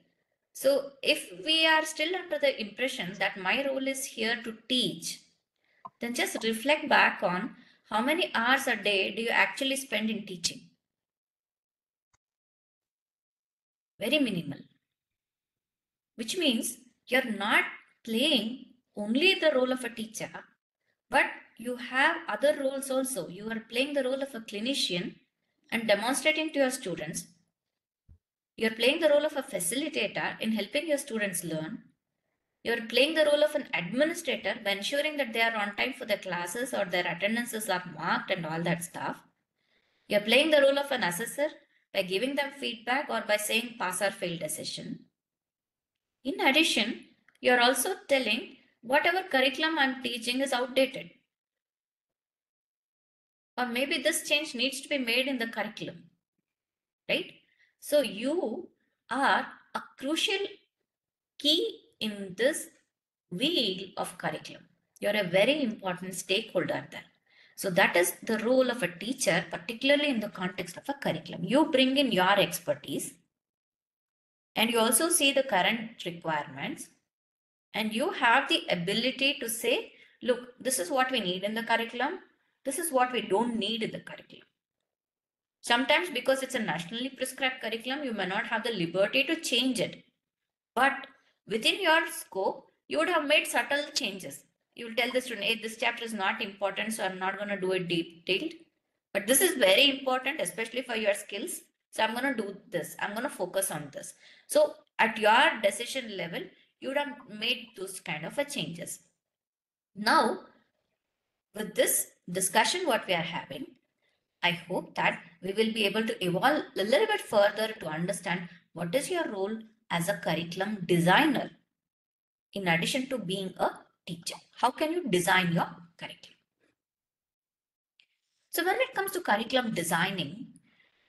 So if we are still under the impression that my role is here to teach, then just reflect back on how many hours a day do you actually spend in teaching? Very minimal. Which means you're not playing only the role of a teacher, but you have other roles also. You are playing the role of a clinician and demonstrating to your students. You're playing the role of a facilitator in helping your students learn. You're playing the role of an administrator by ensuring that they are on time for their classes or their attendances are marked and all that stuff. You're playing the role of an assessor by giving them feedback or by saying pass or fail decision. In addition, you're also telling whatever curriculum I'm teaching is outdated. Or maybe this change needs to be made in the curriculum, right? So you are a crucial key in this wheel of curriculum. You're a very important stakeholder there. So that is the role of a teacher, particularly in the context of a curriculum. You bring in your expertise and you also see the current requirements and you have the ability to say, look, this is what we need in the curriculum. This is what we don't need in the curriculum. Sometimes because it's a nationally prescribed curriculum, you may not have the liberty to change it. But within your scope, you would have made subtle changes. You will tell the student, hey, this chapter is not important, so I'm not going to do it detailed. But this is very important, especially for your skills. So I'm going to do this. I'm going to focus on this. So at your decision level, you would have made those kind of a changes. Now, with this discussion, what we are having, I hope that we will be able to evolve a little bit further to understand what is your role as a curriculum designer in addition to being a teacher. How can you design your curriculum? So when it comes to curriculum designing,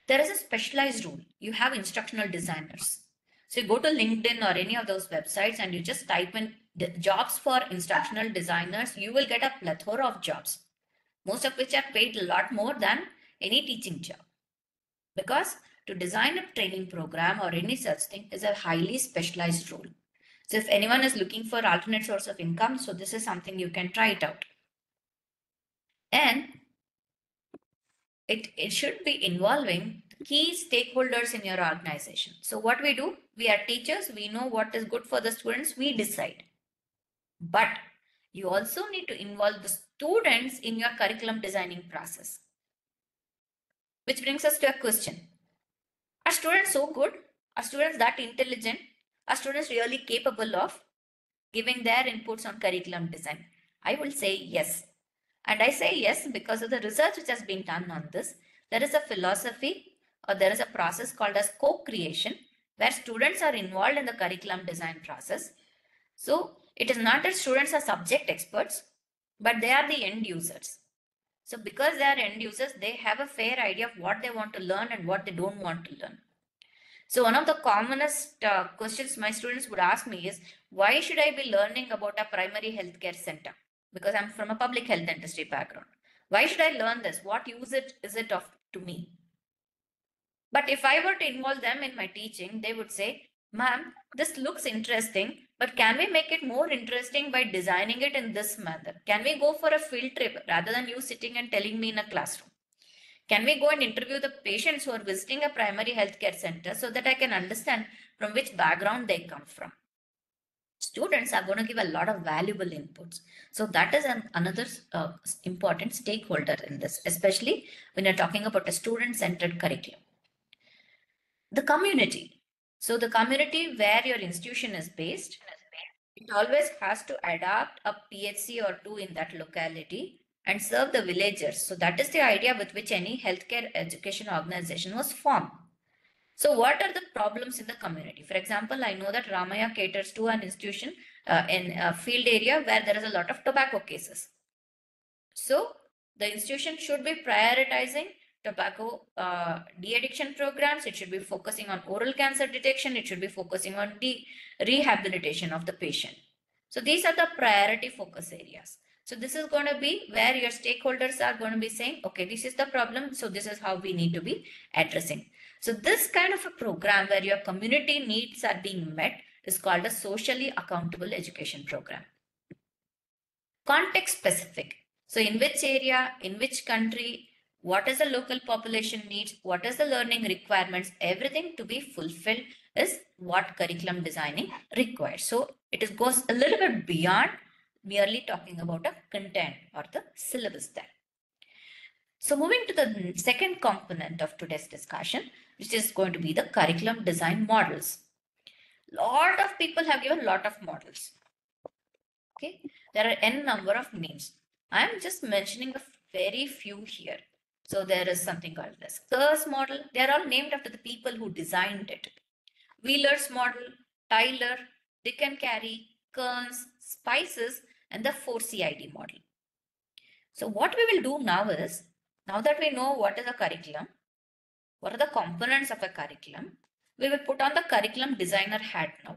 there is a specialized role. You have instructional designers. So you go to LinkedIn or any of those websites and you just type in jobs for instructional designers, you will get a plethora of jobs, most of which are paid a lot more than any teaching job. Because to design a training program or any such thing is a highly specialized role. So if anyone is looking for alternate source of income, so this is something you can try it out. And it should be involving key stakeholders in your organization. So what we do, We are teachers, we know what is good for the students, we decide. But you also need to involve the students in your curriculum designing process. Which brings us to a question. Are students so good? Are students that intelligent? Are students really capable of giving their inputs on curriculum design? I will say yes. And I say yes because of the research which has been done on this. There is a philosophy or there is a process called as co-creation where students are involved in the curriculum design process. So it is not that students are subject experts, but they are the end users. So because they are end users, they have a fair idea of what they want to learn and what they don't want to learn. So one of the commonest questions my students would ask me is, why should I be learning about a primary healthcare center? Because I'm from a public health industry background. Why should I learn this? What use is it of to me? But if I were to involve them in my teaching, they would say, ma'am, this looks interesting, but can we make it more interesting by designing it in this manner? Can we go for a field trip rather than you sitting and telling me in a classroom? Can we go and interview the patients who are visiting a primary healthcare center so that I can understand from which background they come from? Students are going to give a lot of valuable inputs. So that is another important stakeholder in this, especially when you're talking about a student-centered curriculum. The community. So the community where your institution is based, it always has to adopt a PHC or two in that locality and serve the villagers. So that is the idea with which any healthcare education organization was formed. So what are the problems in the community? For example, I know that Ramaya caters to an institution in a field area where there is a lot of tobacco cases. So the institution should be prioritizing tobacco de-addiction programs. It should be focusing on oral cancer detection. It should be focusing on rehabilitation of the patient. So these are the priority focus areas. So this is going to be where your stakeholders are going to be saying, okay, this is the problem. So this is how we need to be addressing. So this kind of a program where your community needs are being met is called a socially accountable education program. Context specific. So in which area, in which country, what is the local population needs, what is the learning requirements, everything to be fulfilled is what curriculum designing requires. So it goes a little bit beyond merely talking about a content or the syllabus there. So moving to the second component of today's discussion, which is going to be the curriculum design models. Lot of people have given a lot of models. Okay, there are n number of names. I am just mentioning a very few here. So there is something called the Curse model. They are all named after the people who designed it. Wheeler's model, Tyler, Dick and Carey, Kearns, Spices, and the 4CID model. So what we will do now is, now that we know what is a curriculum, what are the components of a curriculum, we will put on the curriculum designer hat now.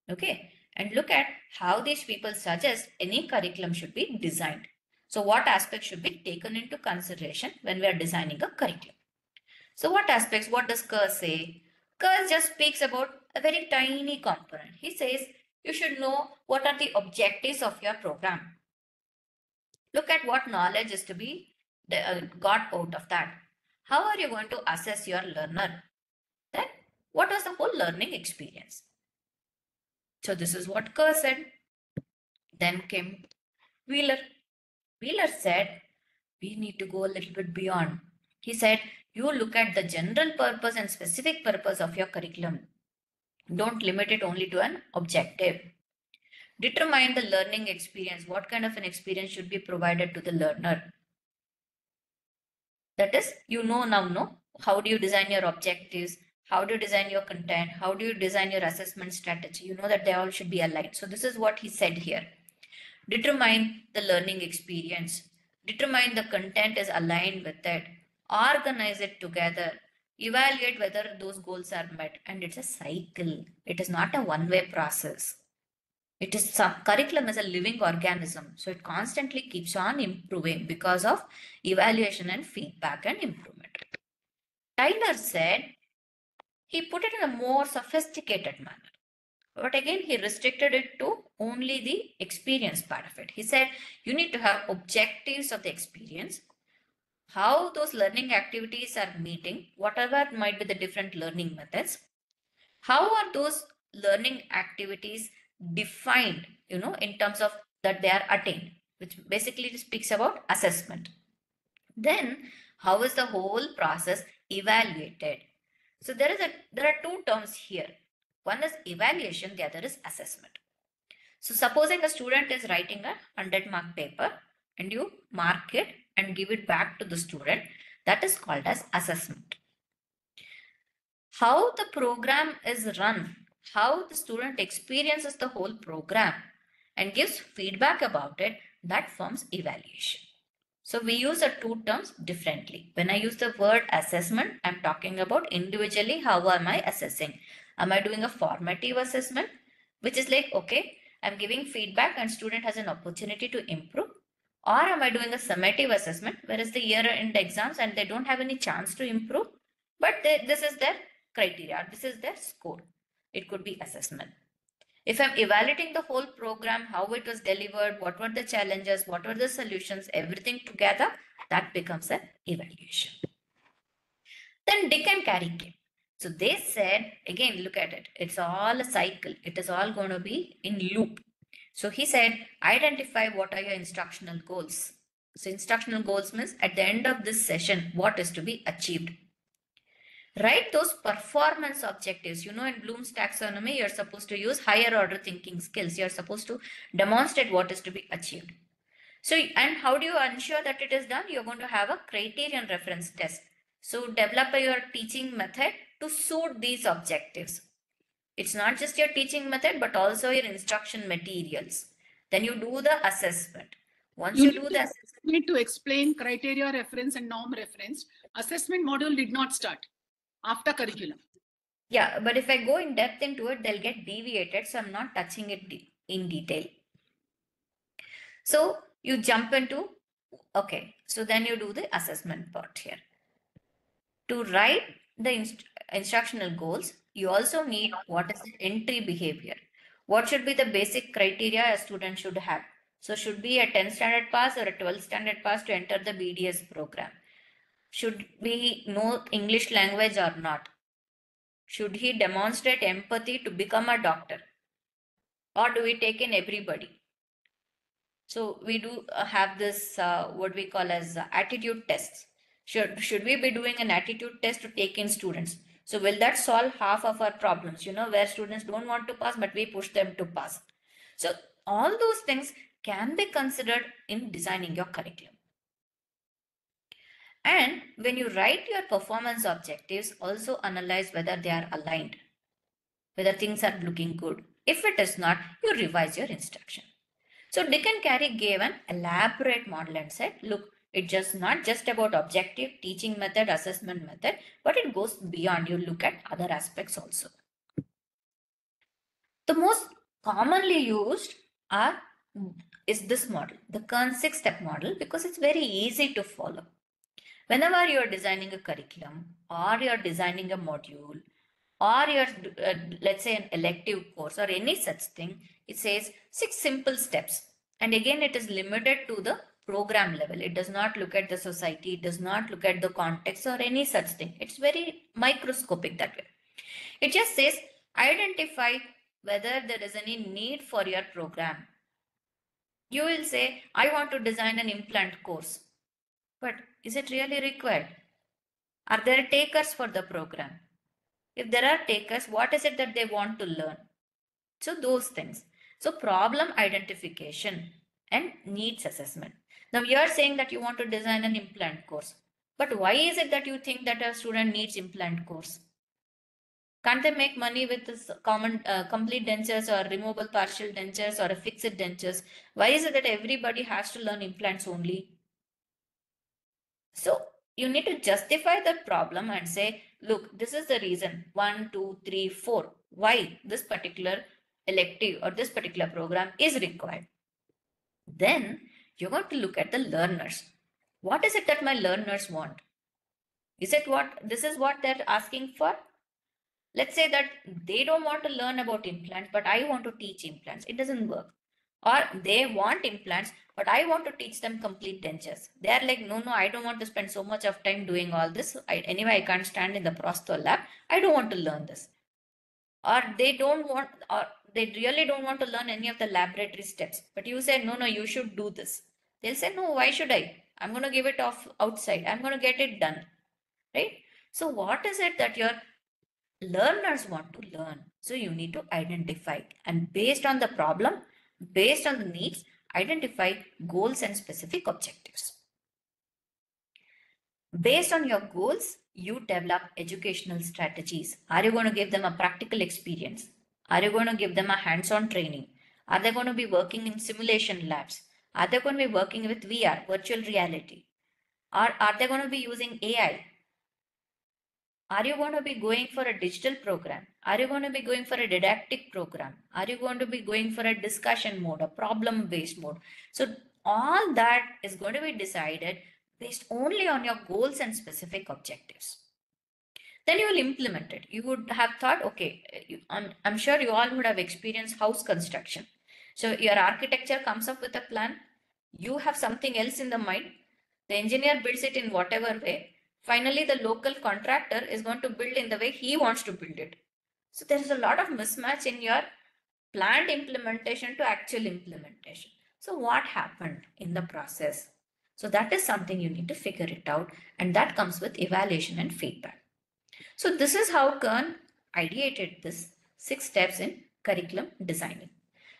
Okay, and look at how these people suggest any curriculum should be designed. So what aspects should be taken into consideration when we are designing a curriculum? So what aspects, what does Kerr say? Kerr just speaks about a very tiny component. He says you should know what are the objectives of your program. Look at what knowledge is to be got out of that. How are you going to assess your learner? Then what was the whole learning experience? So this is what Kerr said. Then came Wheeler. Wheeler said, we need to go a little bit beyond. He said, you look at the general purpose and specific purpose of your curriculum. Don't limit it only to an objective. Determine the learning experience. What kind of an experience should be provided to the learner? That is, now know how do you design your objectives? How do you design your content? How do you design your assessment strategy? You know that they all should be aligned. So this is what he said here. Determine the learning experience. Determine the content is aligned with it. Organize it together. Evaluate whether those goals are met. And it's a cycle. It is not a one-way process. It is curriculum is a living organism. So it constantly keeps on improving because of evaluation and feedback and improvement. Tyler said he put it in a more sophisticated manner. But again, he restricted it to only the experience part of it. He said, you need to have objectives of the experience, how those learning activities are meeting, whatever might be the different learning methods. How are those learning activities defined, in terms of that they are attained, which basically speaks about assessment. Then, how is the whole process evaluated? So there are two terms here. One is evaluation, the other is assessment. So supposing a student is writing a 100-mark paper and you mark it and give it back to the student, that is called as assessment. How the program is run, how the student experiences the whole program and gives feedback about it, that forms evaluation. So we use the two terms differently. When I use the word assessment, I'm talking about individually how am I assessing. Am I doing a formative assessment, which is like, okay, I'm giving feedback and student has an opportunity to improve? Or am I doing a summative assessment, whereas the year-end exams and they don't have any chance to improve, but this is their criteria, this is their score. It could be assessment. If I'm evaluating the whole program, how it was delivered, what were the challenges, what were the solutions, everything together, that becomes an evaluation. Then Dick and Carey came. So they said, again, look at it. It's all a cycle. It is all going to be in loop. So he said, identify what are your instructional goals. So instructional goals means at the end of this session, what is to be achieved. Write those performance objectives. In Bloom's taxonomy, you're supposed to use higher order thinking skills. You're supposed to demonstrate what is to be achieved. So, and how do you ensure that it is done? You're going to have a criterion reference test. So develop your teaching method to suit these objectives. It's not just your teaching method, but also your instruction materials. Then you do the assessment. Once you do the assessment, need to explain criteria reference and norm reference. Assessment module did not start after curriculum. Yeah, but if I go in depth into it, they'll get deviated. So I'm not touching it in detail. So you jump into, okay, so then you do the assessment part here. To write the instructional goals, you also need what is the entry behavior. What should be the basic criteria a student should have? So should be a 10th standard pass or a 12th standard pass to enter the BDS program. Should we know English language or not? Should he demonstrate empathy to become a doctor? Or do we take in everybody? So we do have this, what we call as attitude tests. Should we be doing an attitude test to take in students? So will that solve half of our problems, where students don't want to pass, but we push them to pass. So all those things can be considered in designing your curriculum. And when you write your performance objectives, also analyze whether they are aligned, whether things are looking good. If it is not, you revise your instruction. So Dick and Carey gave an elaborate model and said, look, it's just not just about objective teaching method, assessment method, but it goes beyond. You look at other aspects also. The most commonly used is this model, the Kern 6-step model, because it's very easy to follow. Whenever you're designing a curriculum or you're designing a module or you're, let's say, an elective course or any such thing, it says 6 simple steps. And again, it is limited to the program level. It does not look at the society, it does not look at the context or any such thing. It's very microscopic that way. It just says, identify whether there is any need for your program. You will say, I want to design an implant course. But is it really required? Are there takers for the program? If there are takers, what is it that they want to learn? So those things. So problem identification and needs assessment. Now you are saying that you want to design an implant course. But why is it that you think that a student needs implant course? Can't they make money with this complete dentures or removable partial dentures or a fixed dentures? Why is it that everybody has to learn implants only? So you need to justify that problem and say, look, this is the reason 1, 2, 3, 4 why this particular elective or this particular program is required. Then you're going to look at the learners. What is it that my learners want? Is it this is what they're asking for? Let's say that they don't want to learn about implants, but I want to teach implants. It doesn't work. Or they want implants, but I want to teach them complete dentures. They're like, no, I don't want to spend so much of time doing all this. Anyway, I can't stand in the prostho lab. I don't want to learn this. or they don't want, or they really don't want to learn any of the laboratory steps, but you say, no, you should do this. They'll say, no, why should I? I'm going to give it off outside. I'm going to get it done, right? So what is it that your learners want to learn? So you need to identify, and based on the problem, based on the needs, identify goals and specific objectives. Based on your goals, you develop educational strategies. Are you going to give them a practical experience? Are you going to give them a hands-on training? Are they going to be working in simulation labs? Are they going to be working with VR, virtual reality? Are they going to be using AI? Are you going to be going for a digital program? Are you going to be going for a didactic program? Are you going to be going for a discussion mode, a problem-based mode? So all that is going to be decided based only on your goals and specific objectives. Then you will implement it. You would have thought, okay, I'm sure you all would have experienced house construction. So your architecture comes up with a plan. You have something else in the mind. The engineer builds it in whatever way. Finally, the local contractor is going to build in the way he wants to build it. So there is a lot of mismatch in your planned implementation to actual implementation. So what happened in the process? So that is something you need to figure it out, and that comes with evaluation and feedback. So this is how Kern ideated this 6 steps in curriculum designing.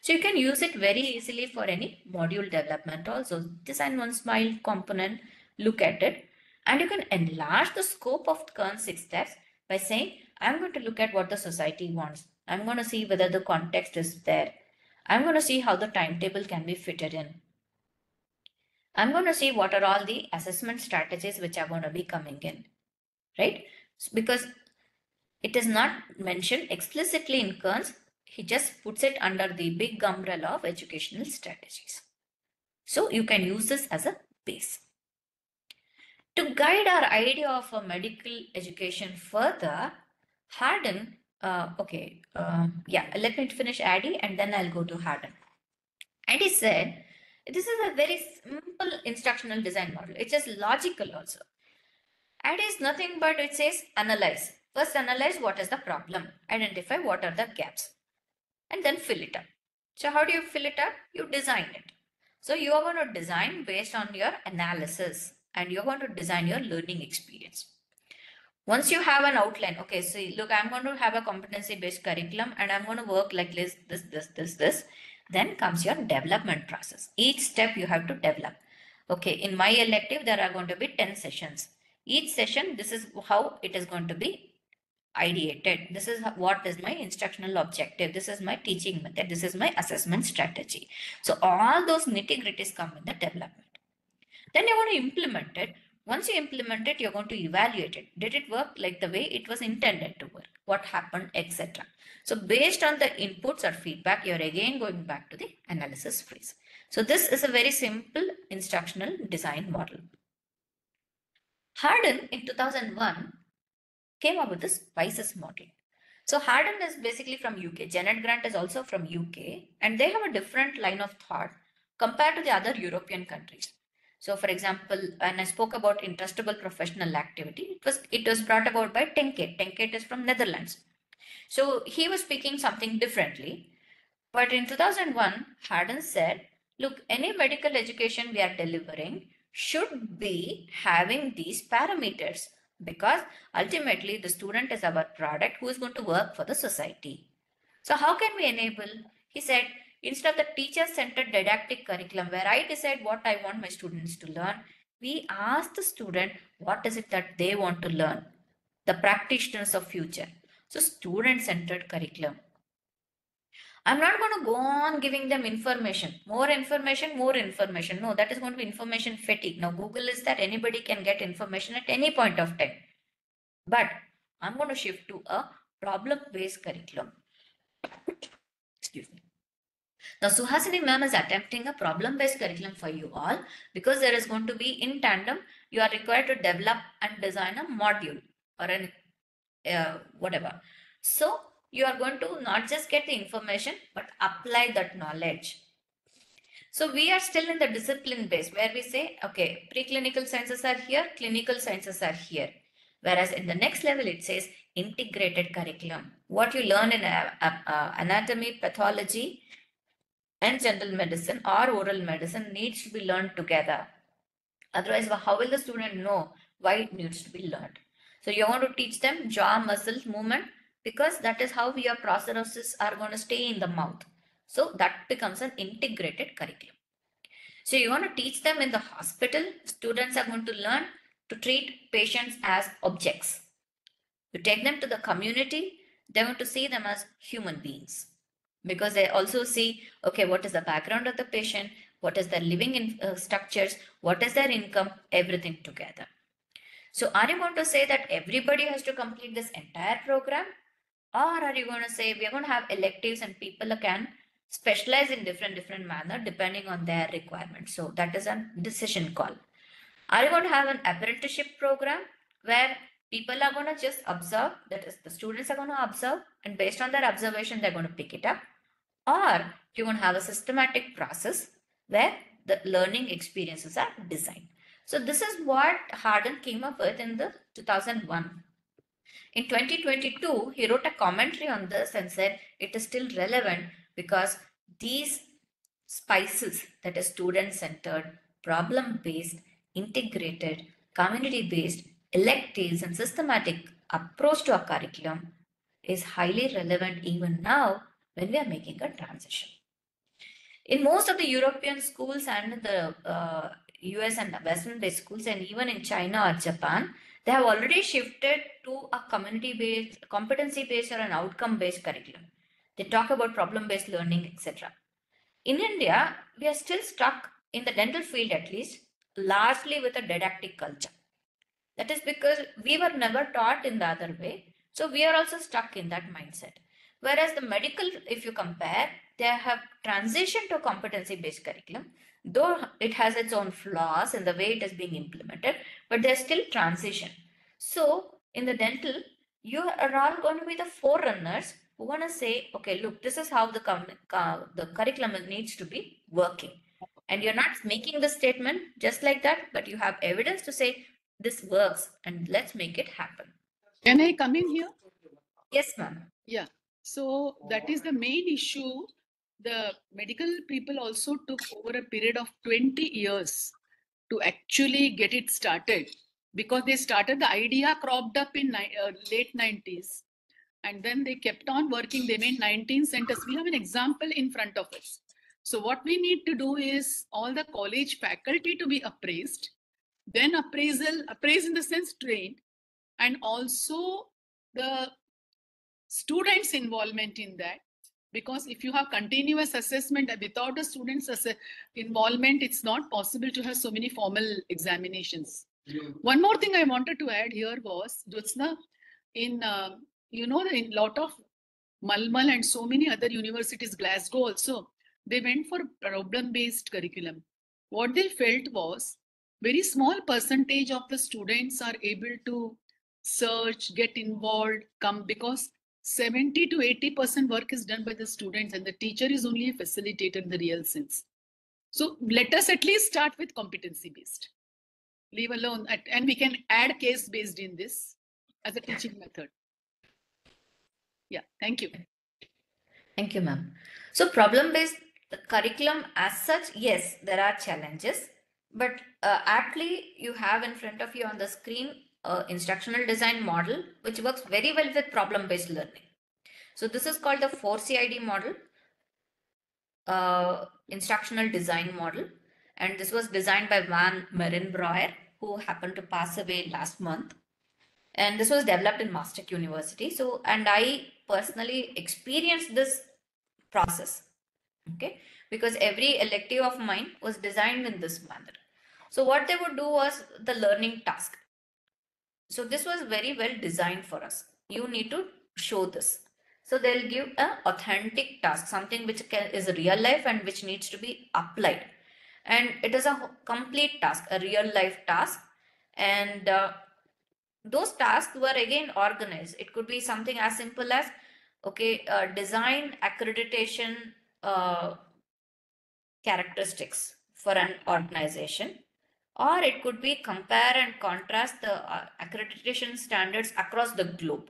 So you can use it very easily for any module development also. Design one smile component, look at it, and you can enlarge the scope of Kern's 6 steps by saying, I'm going to look at what the society wants. I'm going to see whether the context is there. I'm going to see how the timetable can be fitted in. I'm going to see what are all the assessment strategies which are going to be coming in, right? Because it is not mentioned explicitly in Kern's, he just puts it under the big umbrella of educational strategies. So you can use this as a base. To guide our idea of a medical education further, Harden, let me finish Addy and then I'll go to Harden. Addy said, this is a very simple instructional design model. It's just logical also. Addy is nothing but it says analyze. First analyze what is the problem, identify what are the gaps, and then fill it up. So how do you fill it up? You design it. So you are going to design based on your analysis and you're going to design your learning experience. Once you have an outline, okay, so look, I'm going to have a competency-based curriculum and I'm going to work like this. Then comes your development process. Each step you have to develop. Okay, in my elective, there are going to be 10 sessions. Each session, this is how it is going to be ideated. This is what is my instructional objective. This is my teaching method. This is my assessment strategy. So all those nitty-gritties come in the development. Then you're going to implement it. Once you implement it, you're going to evaluate it. Did it work like the way it was intended to work? What happened, etc. So based on the inputs or feedback, you're again going back to the analysis phase. So this is a very simple instructional design model. Harden in 2001 came up with the SPICES model. So Harden is basically from UK. Janet Grant is also from UK, and they have a different line of thought compared to the other European countries. So for example, when I spoke about interestable professional activity, it was brought about by Tenkate. Tenkate is from Netherlands. So he was speaking something differently. But in 2001, Harden said, look, any medical education we are delivering should be having these parameters, because ultimately the student is our product who is going to work for the society. So how can we enable? He said, instead of the teacher-centered didactic curriculum where I decide what I want my students to learn, we ask the student what is it that they want to learn, the practitioners of future. So student-centered curriculum. I'm not going to go on giving them information. More information. No, that is going to be information fatigue. Now, Google is that anybody can get information at any point of time. But I'm going to shift to a problem-based curriculum. Excuse me. Now, Suhasini ma'am is attempting a problem-based curriculum for you all, because there is going to be in tandem, you are required to develop and design a module or an whatever. So you are going to not just get the information, but apply that knowledge. So we are still in the discipline base where we say, okay, preclinical sciences are here, clinical sciences are here. Whereas in the next level, it says integrated curriculum. What you learn in anatomy, pathology, and general medicine or oral medicine needs to be learned together. Otherwise, how will the student know why it needs to be learned? So you want to teach them jaw muscle movement because that is how your processes are going to stay in the mouth. So that becomes an integrated curriculum. So you want to teach them in the hospital, students are going to learn to treat patients as objects. You take them to the community, they want to see them as human beings because they also see, okay, what is the background of the patient, what is their living in, structures, what is their income, everything together. So are you going to say that everybody has to complete this entire program? Or are you going to say we are going to have electives and people can specialize in different manner depending on their requirements? So that is a decision call. Are you going to have an apprenticeship program where people are going to just observe, that is the students are going to observe and based on their observation they're going to pick it up? Or you're going to have a systematic process where the learning experiences are designed. So this is what Harden came up with in the 2001. In 2022, he wrote a commentary on this and said it is still relevant because these spices, that is student-centered, problem-based, integrated, community-based, electives and systematic approach to a curriculum is highly relevant even now when we are making a transition. In most of the European schools and the US and Western-based schools and even in China or Japan, they have already shifted to a community-based, competency-based or an outcome-based curriculum. They talk about problem-based learning, etc. In India, we are still stuck in the dental field at least, largely with a didactic culture. That is because we were never taught in the other way. So we are also stuck in that mindset. Whereas the medical, if you compare, they have transitioned to competency-based curriculum, though it has its own flaws in the way it is being implemented, but they're still transition. So in the dental, you are all going to be the forerunners who want to say, okay, look, this is how the curriculum needs to be working. And you're not making the statement just like that, but you have evidence to say this works and let's make it happen. Can I come in here? Yes, ma'am. Yeah. So that is the main issue. The medical people also took over a period of 20 years to actually get it started because they started, the idea cropped up in late 90s and then they kept on working. They made 19 centers. We have an example in front of us. So what we need to do is all the college faculty to be appraised, then appraised in the sense trained, and also the students' involvement in that. Because if you have continuous assessment without a student's involvement, it's not possible to have so many formal examinations. One more thing I wanted to add here was, Jyothsana, in in a lot of Malmal and so many other universities, Glasgow also, they went for problem-based curriculum. What they felt was very small percentage of the students are able to search, get involved, come, because 70 to 80% work is done by the students and the teacher is only a facilitator in the real sense. So let us at least start with competency-based. Leave alone, and we can add case-based in this as a teaching method. Yeah, thank you. Thank you, ma'am. So problem-based curriculum as such, yes, there are challenges, but aptly you have in front of you on the screen instructional design model, which works very well with problem-based learning. So this is called the 4CID model, instructional design model. And this was designed by Van Merenbreuer, who happened to pass away last month. And this was developed in Maastricht University. So, and I personally experienced this process, okay, because every elective of mine was designed in this manner. So what they would do was the learning task. So this was very well designed for us. You need to show this. So they'll give an authentic task, something which is real life and which needs to be applied. And it is a complete task, a real life task. And those tasks were again organized. It could be something as simple as, okay, design accreditation characteristics for an organization, or it could be compare and contrast the accreditation standards across the globe.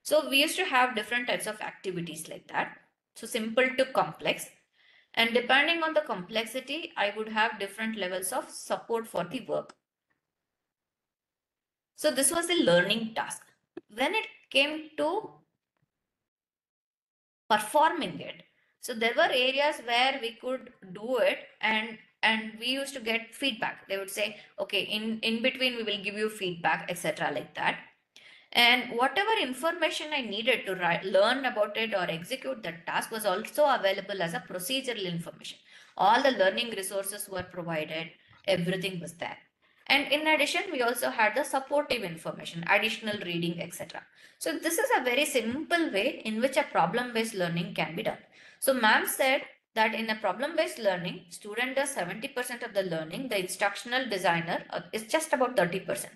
So we used to have different types of activities like that. So simple to complex. And depending on the complexity, I would have different levels of support for the work. So this was the learning task. When it came to performing it, so there were areas where we could do it, and we used to get feedback. They would say, okay, in between we will give you feedback, etc., like that. And whatever information I needed to learn about it or execute that task was also available as a procedural information. All the learning resources were provided, everything was there. And in addition, we also had the supportive information, additional reading, etc. So this is a very simple way in which a problem-based learning can be done. So ma'am said that in a problem-based learning, student does 70% of the learning, the instructional designer is just about 30%.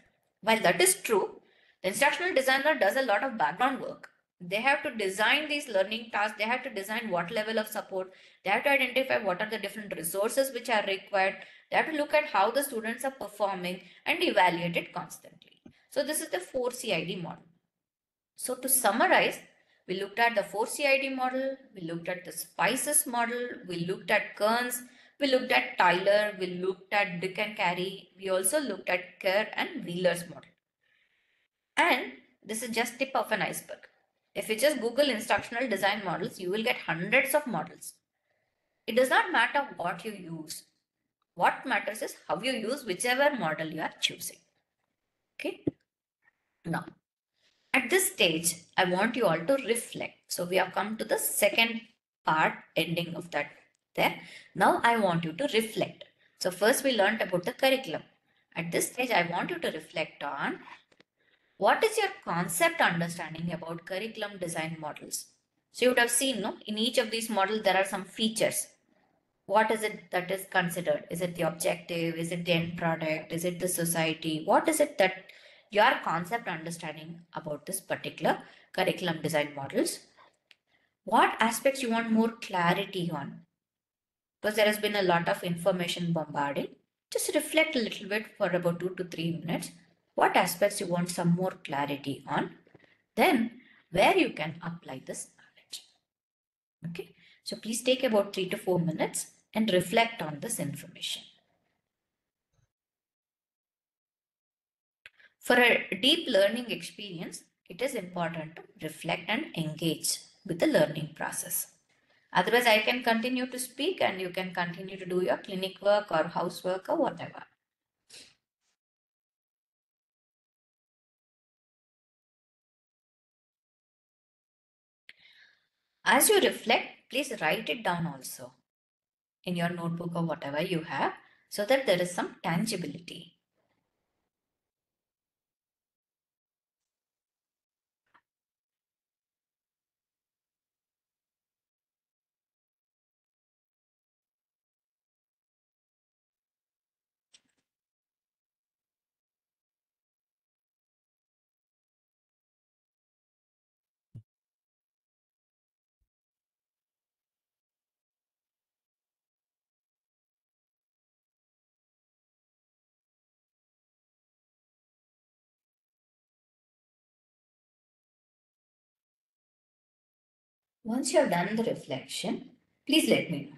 While that is true, the instructional designer does a lot of background work. They have to design these learning tasks. They have to design what level of support. They have to identify what are the different resources which are required. They have to look at how the students are performing and evaluate it constantly. So this is the 4CID model. So to summarize, we looked at the 4CID model, we looked at the Spices model, we looked at Kearns, we looked at Tyler, we looked at Dick and Carey, we also looked at Kerr and Wheeler's model. And this is just tip of an iceberg. If you just Google instructional design models, you will get hundreds of models. It does not matter what you use. What matters is how you use whichever model you are choosing. Okay. Now, at this stage, I want you all to reflect. So we have come to the second part, ending of that there. Now I want you to reflect. So first we learned about the curriculum. At this stage, I want you to reflect on what is your concept understanding about curriculum design models? So you would have seen, no, in each of these models, there are some features. What is it that is considered? Is it the objective? Is it the end product? Is it the society? What is it that your concept understanding about this particular curriculum design models? What aspects you want more clarity on? Because there has been a lot of information bombarding. Just reflect a little bit for about 2 to 3 minutes. What aspects you want some more clarity on? Then where you can apply this knowledge. Okay, so please take about 3 to 4 minutes and reflect on this information. For a deep learning experience, it is important to reflect and engage with the learning process. Otherwise, I can continue to speak and you can continue to do your clinic work or housework or whatever. As you reflect, please write it down also in your notebook or whatever you have so that there is some tangibility. Once you have done the reflection, please let me know.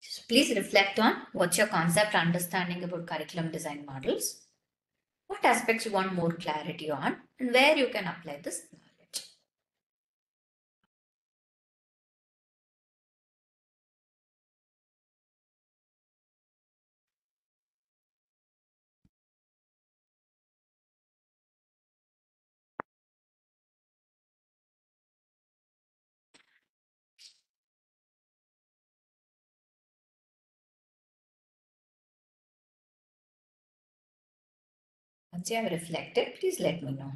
So please reflect on what's your concept understanding about curriculum design models, what aspects you want more clarity on, and where you can apply this knowledge. Once you have reflected, please let me know.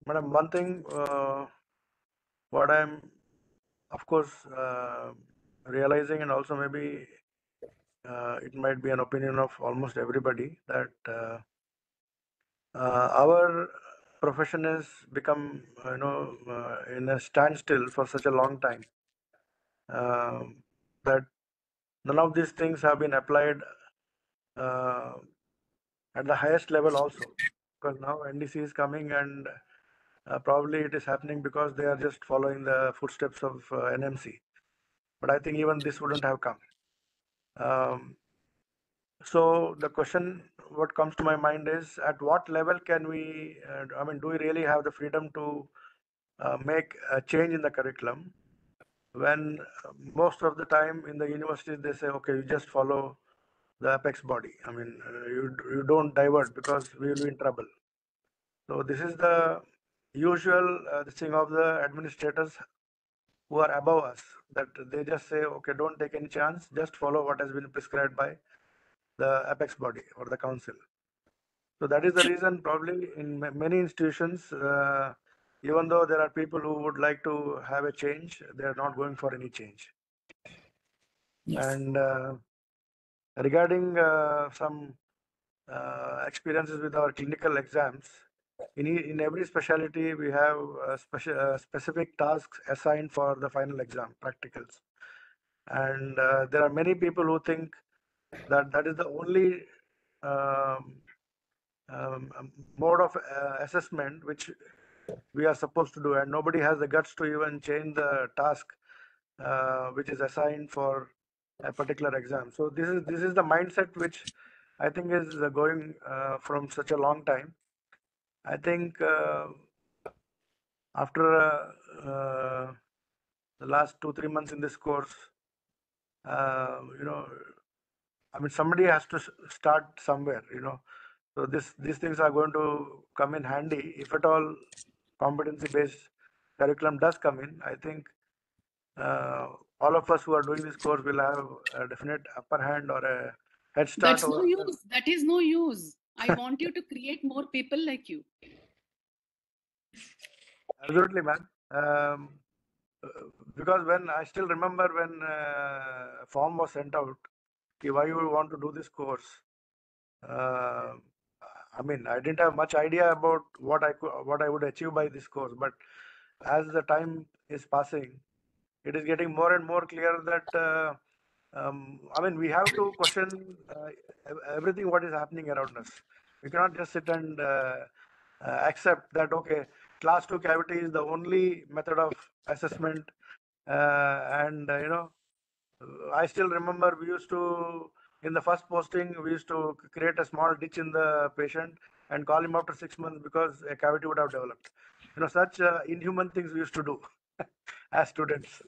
Madam, one thing, what I'm, of course, realizing, and also maybe it might be an opinion of almost everybody, that our profession has become, in a standstill for such a long time, that none of these things have been applied at the highest level also. Because now NDC is coming, and probably it is happening because they are just following the footsteps of NMC. But I think even this wouldn't have come. So the question, what comes to my mind is, at what level can we, do we really have the freedom to make a change in the curriculum when most of the time in the universities they say, okay, you just follow the apex body. You don't divert because we will be in trouble. So this is the usual thing of the administrators who are above us, that they just say, okay, don't take any chance, just follow what has been prescribed by the apex body or the council. So that is the reason probably in many institutions, even though there are people who would like to have a change, they are not going for any change. Yes. And regarding some experiences with our clinical exams, in every specialty we have specific tasks assigned for the final exam, practicals. And there are many people who think that that is the only mode of assessment which we are supposed to do, and nobody has the guts to even change the task which is assigned for a particular exam. So this is the mindset which I think is going from such a long time. I think after the last 2-3 months in this course, somebody has to start somewhere, So these things are going to come in handy if at all competency-based curriculum does come in. I think all of us who are doing this course will have a definite upper hand or a head start. That's no use. That is no use. I want you to create more people like you. Absolutely, ma'am. Because when I still remember when form was sent out, why you want to do this course. I didn't have much idea about what I would achieve by this course, but as the time is passing, it is getting more and more clear that we have to question everything what is happening around us. We cannot just sit and accept that, okay, class 2 cavity is the only method of assessment. I still remember we used to, in the first posting, we used to create a small ditch in the patient and call him after 6 months because a cavity would have developed. Such inhuman things we used to do as students,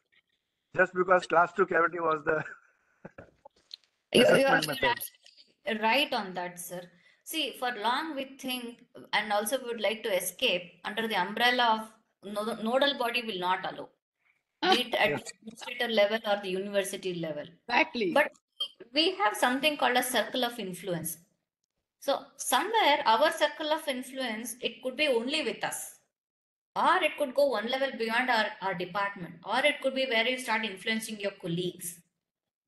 just because class 2 cavity was the assessment You're method. absolutely right on that, sir. See, for long we think, and also we would like to escape under the umbrella of nodal body will not allow, be it at the administrator level or the university level. Exactly. But we have something called a circle of influence. So somewhere our circle of influence, it could be only with us, or it could go one level beyond our department, or it could be where you start influencing your colleagues,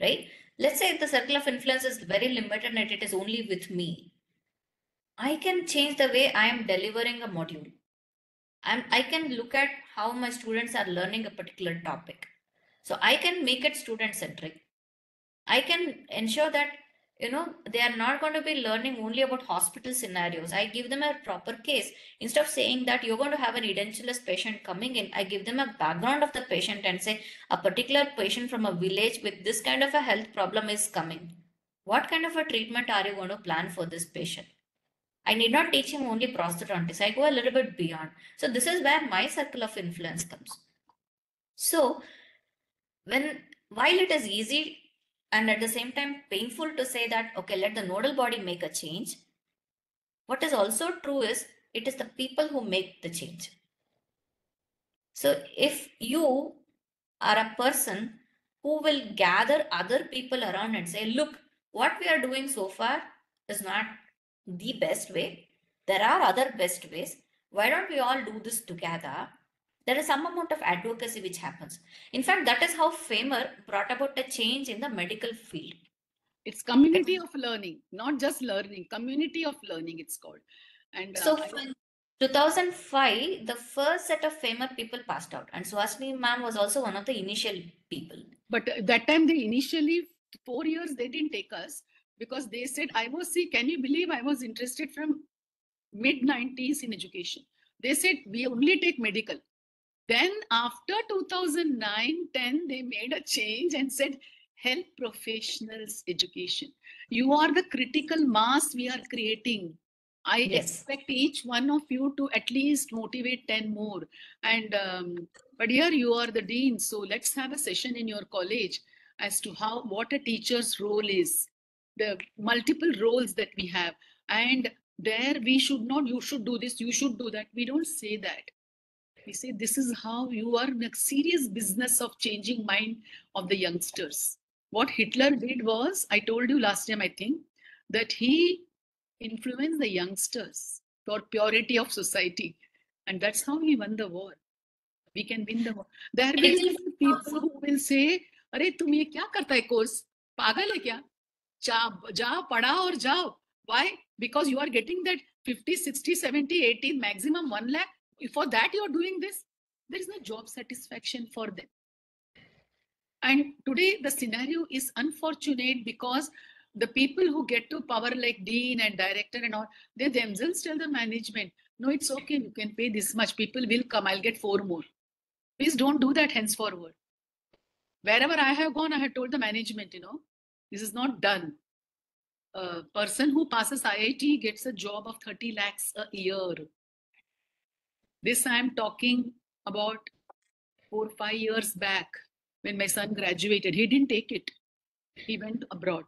right? Let's say the circle of influence is very limited and it is only with me. I can change the way I am delivering a module. I can look at how my students are learning a particular topic. So I can make it student centric. I can ensure that they are not going to be learning only about hospital scenarios. I give them a proper case. Instead of saying that you're going to have an edentulous patient coming in, I give them a background of the patient and say a particular patient from a village with this kind of a health problem is coming. What kind of a treatment are you going to plan for this patient? I need not teach him only prosthodontics. I go a little bit beyond. So this is where my circle of influence comes. So while it is easy and at the same time painful to say that, okay, let the nodal body make a change, what is also true is it is the people who make the change. So if you are a person who will gather other people around and say, look, what we are doing so far is not the best way. There are other best ways. Why don't we all do this together? There is some amount of advocacy which happens. In fact, that is how FAMER brought about a change in the medical field. It's community of learning, not just learning, community of learning it's called. And so in 2005, the first set of FAMER people passed out, and Suhasini ma'am was also one of the initial people. But that time they initially 4 years they didn't take us because they said can you believe I was interested from mid-90s in education. They said we only take medical. Then after 2009-10, they made a change and said health professionals education. You are the critical mass we are creating. I expect each one of you to at least motivate 10 more. And but here you are the dean, so let's have a session in your college as to what a teacher's role is, the multiple roles that we have. And there we should not, you should do this, you should do that. We don't say that. We say this is how you are in a serious business of changing mind of the youngsters. What Hitler did was, I told you last time, I think, that he influenced the youngsters for purity of society. And that's how he won the war. We can win the war. There will be people who will say, अरे तुम ये क्या करता है course? पागल है क्या? जाओ पढ़ा और जाओ. Why? Because you are getting that 50, 60, 70, 80, maximum 1 lakh. For that you are doing this. There is no job satisfaction for them. And today the scenario is unfortunate because the people who get to power like dean and director and all, they themselves tell the management, no, it's okay, you can pay this much, people will come, I'll get 4 more. Please don't do that henceforward. Wherever I have gone, I have told the management, this is not done. A person who passes IIT gets a job of 30 lakhs a year. This I am talking about 4 or 5 years back when my son graduated. He didn't take it. He went abroad.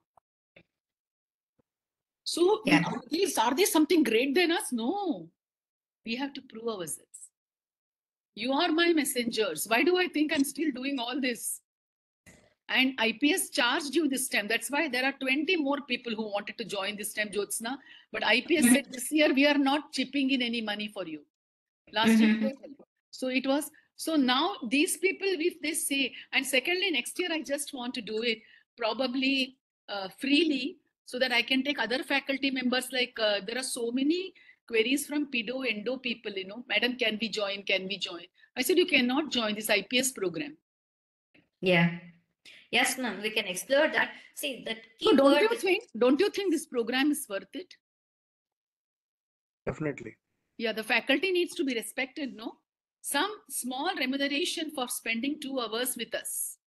So are they something great than us? No. We have to prove ourselves. You are my messengers. Why do I think I'm still doing all this? And IPS charged you this time. That's why there are 20 more people who wanted to join this time, Jyothsana. But IPS said this year we are not chipping in any money for you. Last year they helped. So it was, so now these people, if they say, and secondly, next year I just want to do it probably freely so that I can take other faculty members. Like there are so many queries from pedo, endo people, madam, can we join? Can we join? I said, you cannot join this IPS program. Yeah. Yes, ma'am, we can explore that. See, that key so don't you think this program is worth it? Definitely. Yeah, the faculty needs to be respected, no? Some small remuneration for spending 2 hours with us.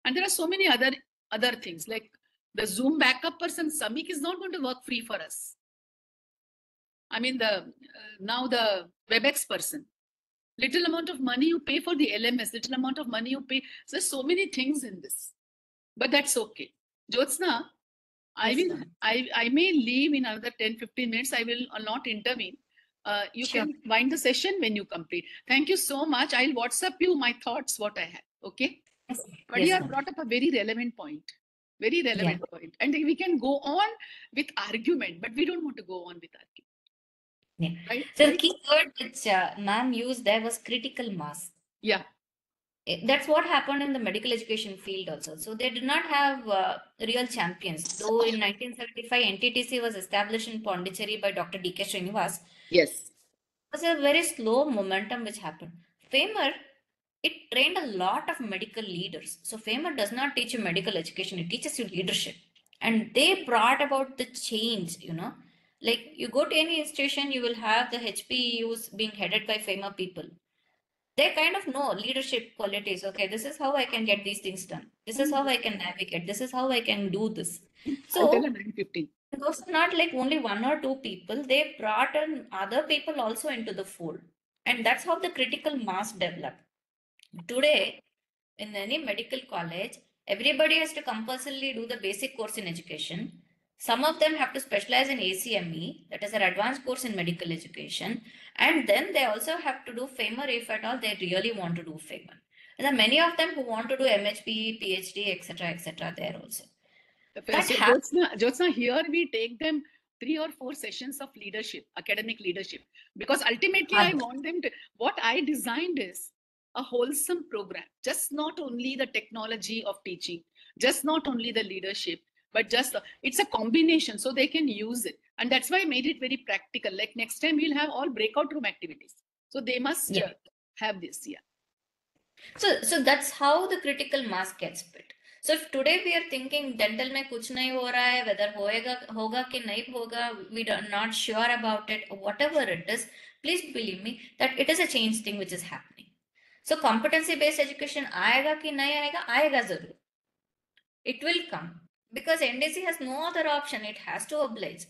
And there are so many other things, like the Zoom backup person, Samik, is not going to work free for us. I mean, now the WebEx person, little amount of money you pay for the LMS, little amount of money you pay. So there's so many things in this, but that's okay. Jyothsana, I may leave in another 10-15 minutes. I will not intervene. You can wind the session when you complete. Thank you so much. I'll WhatsApp you my thoughts, what I have. Okay. But you have brought up a very relevant point. Very relevant point. And we can go on with argument, but we don't want to go on with argument. Yeah. Right? So the key word which ma'am used there was critical mass. Yeah. That's what happened in the medical education field also. So they did not have real champions. Though in 1975, NTTC was established in Pondicherry by Dr. D.K. Srinivas. Yes. It was a very slow momentum which happened. FAMER, it trained a lot of medical leaders. So FAMER does not teach you medical education. It teaches you leadership. And they brought about the change, like you go to any institution, you will have the HPUs being headed by famous people. They kind of know leadership qualities. Okay, this is how I can get these things done. This is how I can navigate. This is how I can do this. I'll tell So her 9:15. those are not like only one or two people. They brought in other people also into the fold. And that's how the critical mass developed. Today, in any medical college, everybody has to compulsorily do the basic course in education. Some of them have to specialize in ACME, that is an advanced course in medical education. And then they also have to do FAMER if at all they really want to do FAMER. And there are many of them who want to do MHP, PhD, etc., there also. That So happens. Jyothsana, here we take them 3 or 4 sessions of leadership, academic leadership, because ultimately I want them to, what I designed is a wholesome program, just not only the technology of teaching, just not only the leadership, but just it's a combination so they can use it. And that's why I made it very practical. Like next time we'll have all breakout room activities. So they must have this. Yeah. So that's how the critical mass gets built. So if today we are thinking dental में कुछ नहीं हो रहा है, whether होगा कि नहीं होगा, we are not sure about it, whatever it is, please believe me that it is a change thing which is happening. So competency based education आएगा कि नहीं आएगा, आएगा जरूर. It will come because NDC has no other option. It has to oblige.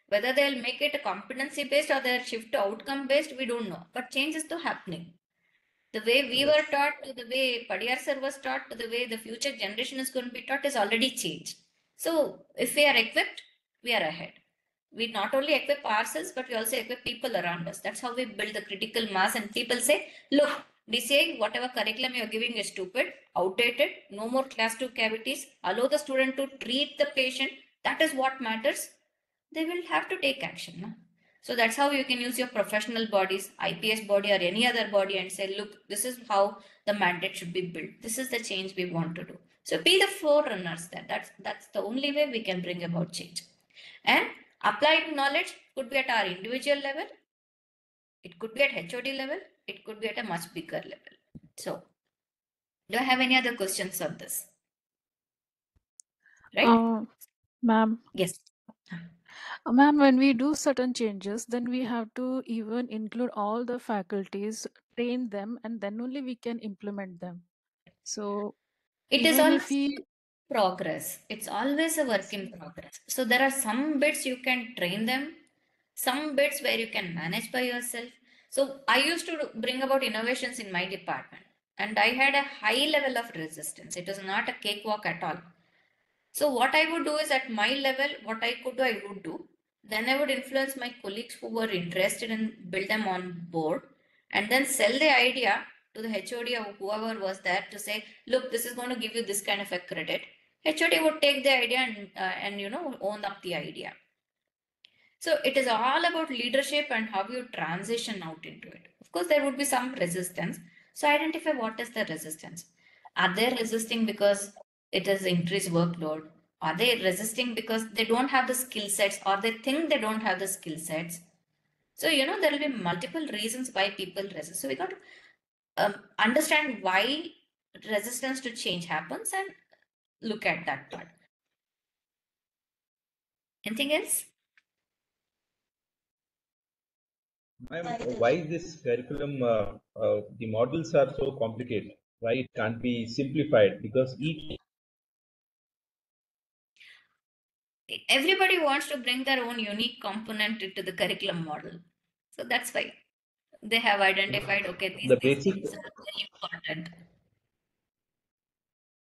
Whether they'll make it a competency based or they'll shift to outcome based, we don't know. But change is still happening. The way we were taught, to the way Padiyar sir was taught, to the way the future generation is going to be taught is already changed. So if we are equipped, we are ahead. We not only equip ourselves, but we also equip people around us. That's how we build the critical mass. And people say, look, DCI, whatever curriculum you're giving is stupid, outdated, no more class 2 cavities, allow the student to treat the patient. That is what matters. They will have to take action. No? So that's how you can use your professional bodies, IPS body or any other body and say, look, this is how the mandate should be built. This is the change we want to do. So be the forerunners there. That's the only way we can bring about change. And applied knowledge could be at our individual level. It could be at HOD level. It could be at a much bigger level. So do I have any other questions on this? Right? Ma'am. Yes. Ma'am, when we do certain changes, then we have to even include all the faculties, train them, and then only we can implement them. So it is even all if we progress. It's always a work in progress. So there are some bits you can train them, some bits where you can manage by yourself. So I used to bring about innovations in my department, and I had a high level of resistance. It was not a cakewalk at all. So what I would do is at my level, what I could do, I would do. Then I would influence my colleagues who were interested and build them on board, and then sell the idea to the HOD or whoever was there to say, look, this is going to give you this kind of a credit. HOD would take the idea and own up the idea. So it is all about leadership and how you transition out into it. Of course, there would be some resistance. So identify what is the resistance. Are they resisting because it is increased workload? Are they resisting because they don't have the skill sets or they think they don't have the skill sets? So, there will be multiple reasons why people resist. So we got to understand why resistance to change happens and look at that part. Anything else? Why this curriculum, the models are so complicated? Why it can't be simplified? Because everybody wants to bring their own unique component into the curriculum model. So that's why they have identified, okay, these things are very important.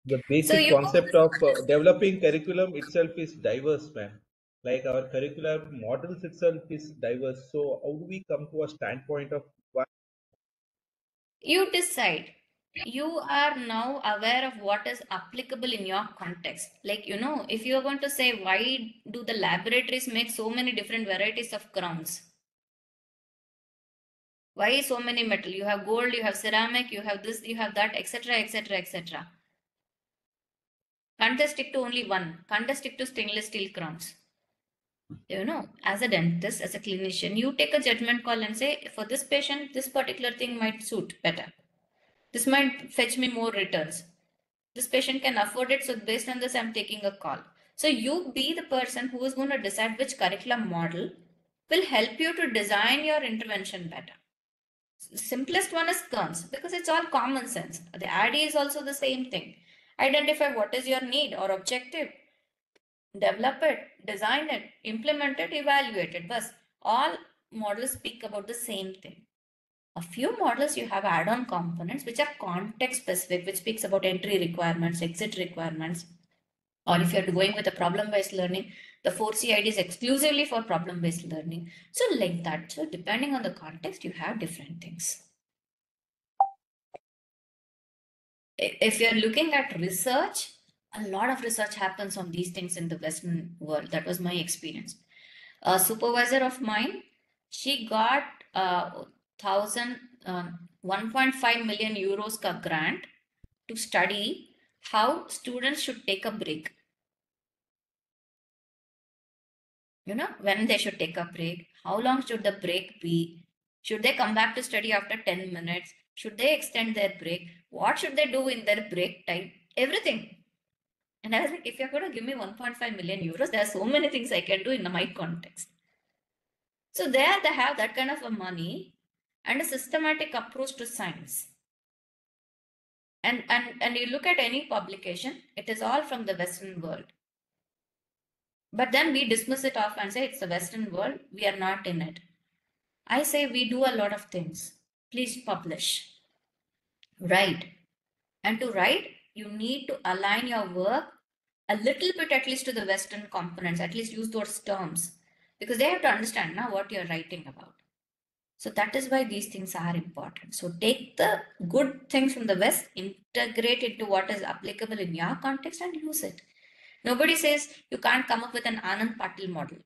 The basic concept of developing curriculum itself is diverse, man. Like our curricular models itself is diverse. So how do we come to a standpoint of what? You decide. You are now aware of what is applicable in your context. Like, if you are going to say, why do the laboratories make so many different varieties of crowns? Why so many metal? You have gold, you have ceramic, you have this, you have that, etc., etc., etc. Can't they stick to only one? Can't they stick to stainless steel crowns? As a dentist, as a clinician, you take a judgment call and say, for this patient, this particular thing might suit better. This might fetch me more returns. This patient can afford it, so based on this, I'm taking a call. So you be the person who is going to decide which curriculum model will help you to design your intervention better. Simplest one is KERNS because it's all common sense. The idea is also the same thing. Identify what is your need or objective. Develop it, design it, implement it, evaluate it. But all models speak about the same thing. A few models you have add-on components which are context specific, which speaks about entry requirements, exit requirements. Or if you're going with a problem-based learning, the 4CID is exclusively for problem-based learning. So like that. So depending on the context, you have different things. If you're looking at research, a lot of research happens on these things in the Western world. That was my experience. A supervisor of mine, she got 1.5 million euros ka grant to study how students should take a break. You know, when they should take a break, how long should the break be? Should they come back to study after 10 minutes? Should they extend their break? What should they do in their break time? Everything. And I was like, if you're going to give me 1.5 million euros, there are so many things I can do in my context. So there they have that kind of a money and a systematic approach to science. And you look at any publication, it is all from the Western world. But then we dismiss it off and say it's the Western world, we are not in it. I say we do a lot of things. Please publish. Write. And to write, you need to align your work a little bit at least to the Western components, at least use those terms, because they have to understand now what you're writing about. So that is why these things are important. So take the good things from the West, integrate into what is applicable in your context and use it. Nobody says you can't come up with an Anand Patil model.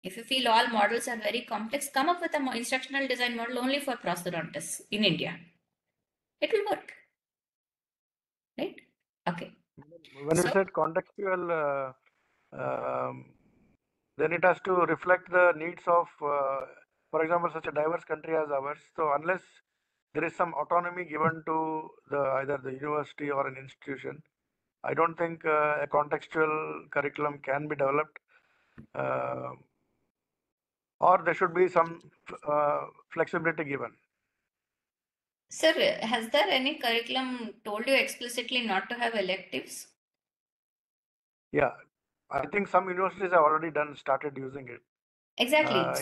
If you feel all models are very complex, come up with an instructional design model only for prosthodontists in India. It will work. Right? Okay. When you said contextual, then it has to reflect the needs of, for example, such a diverse country as ours. So unless there is some autonomy given to either the university or an institution, I don't think a contextual curriculum can be developed. Or there should be some flexibility given. Sir, has there any curriculum told you explicitly not to have electives? Yeah, I think some universities have already started using it. Exactly. No,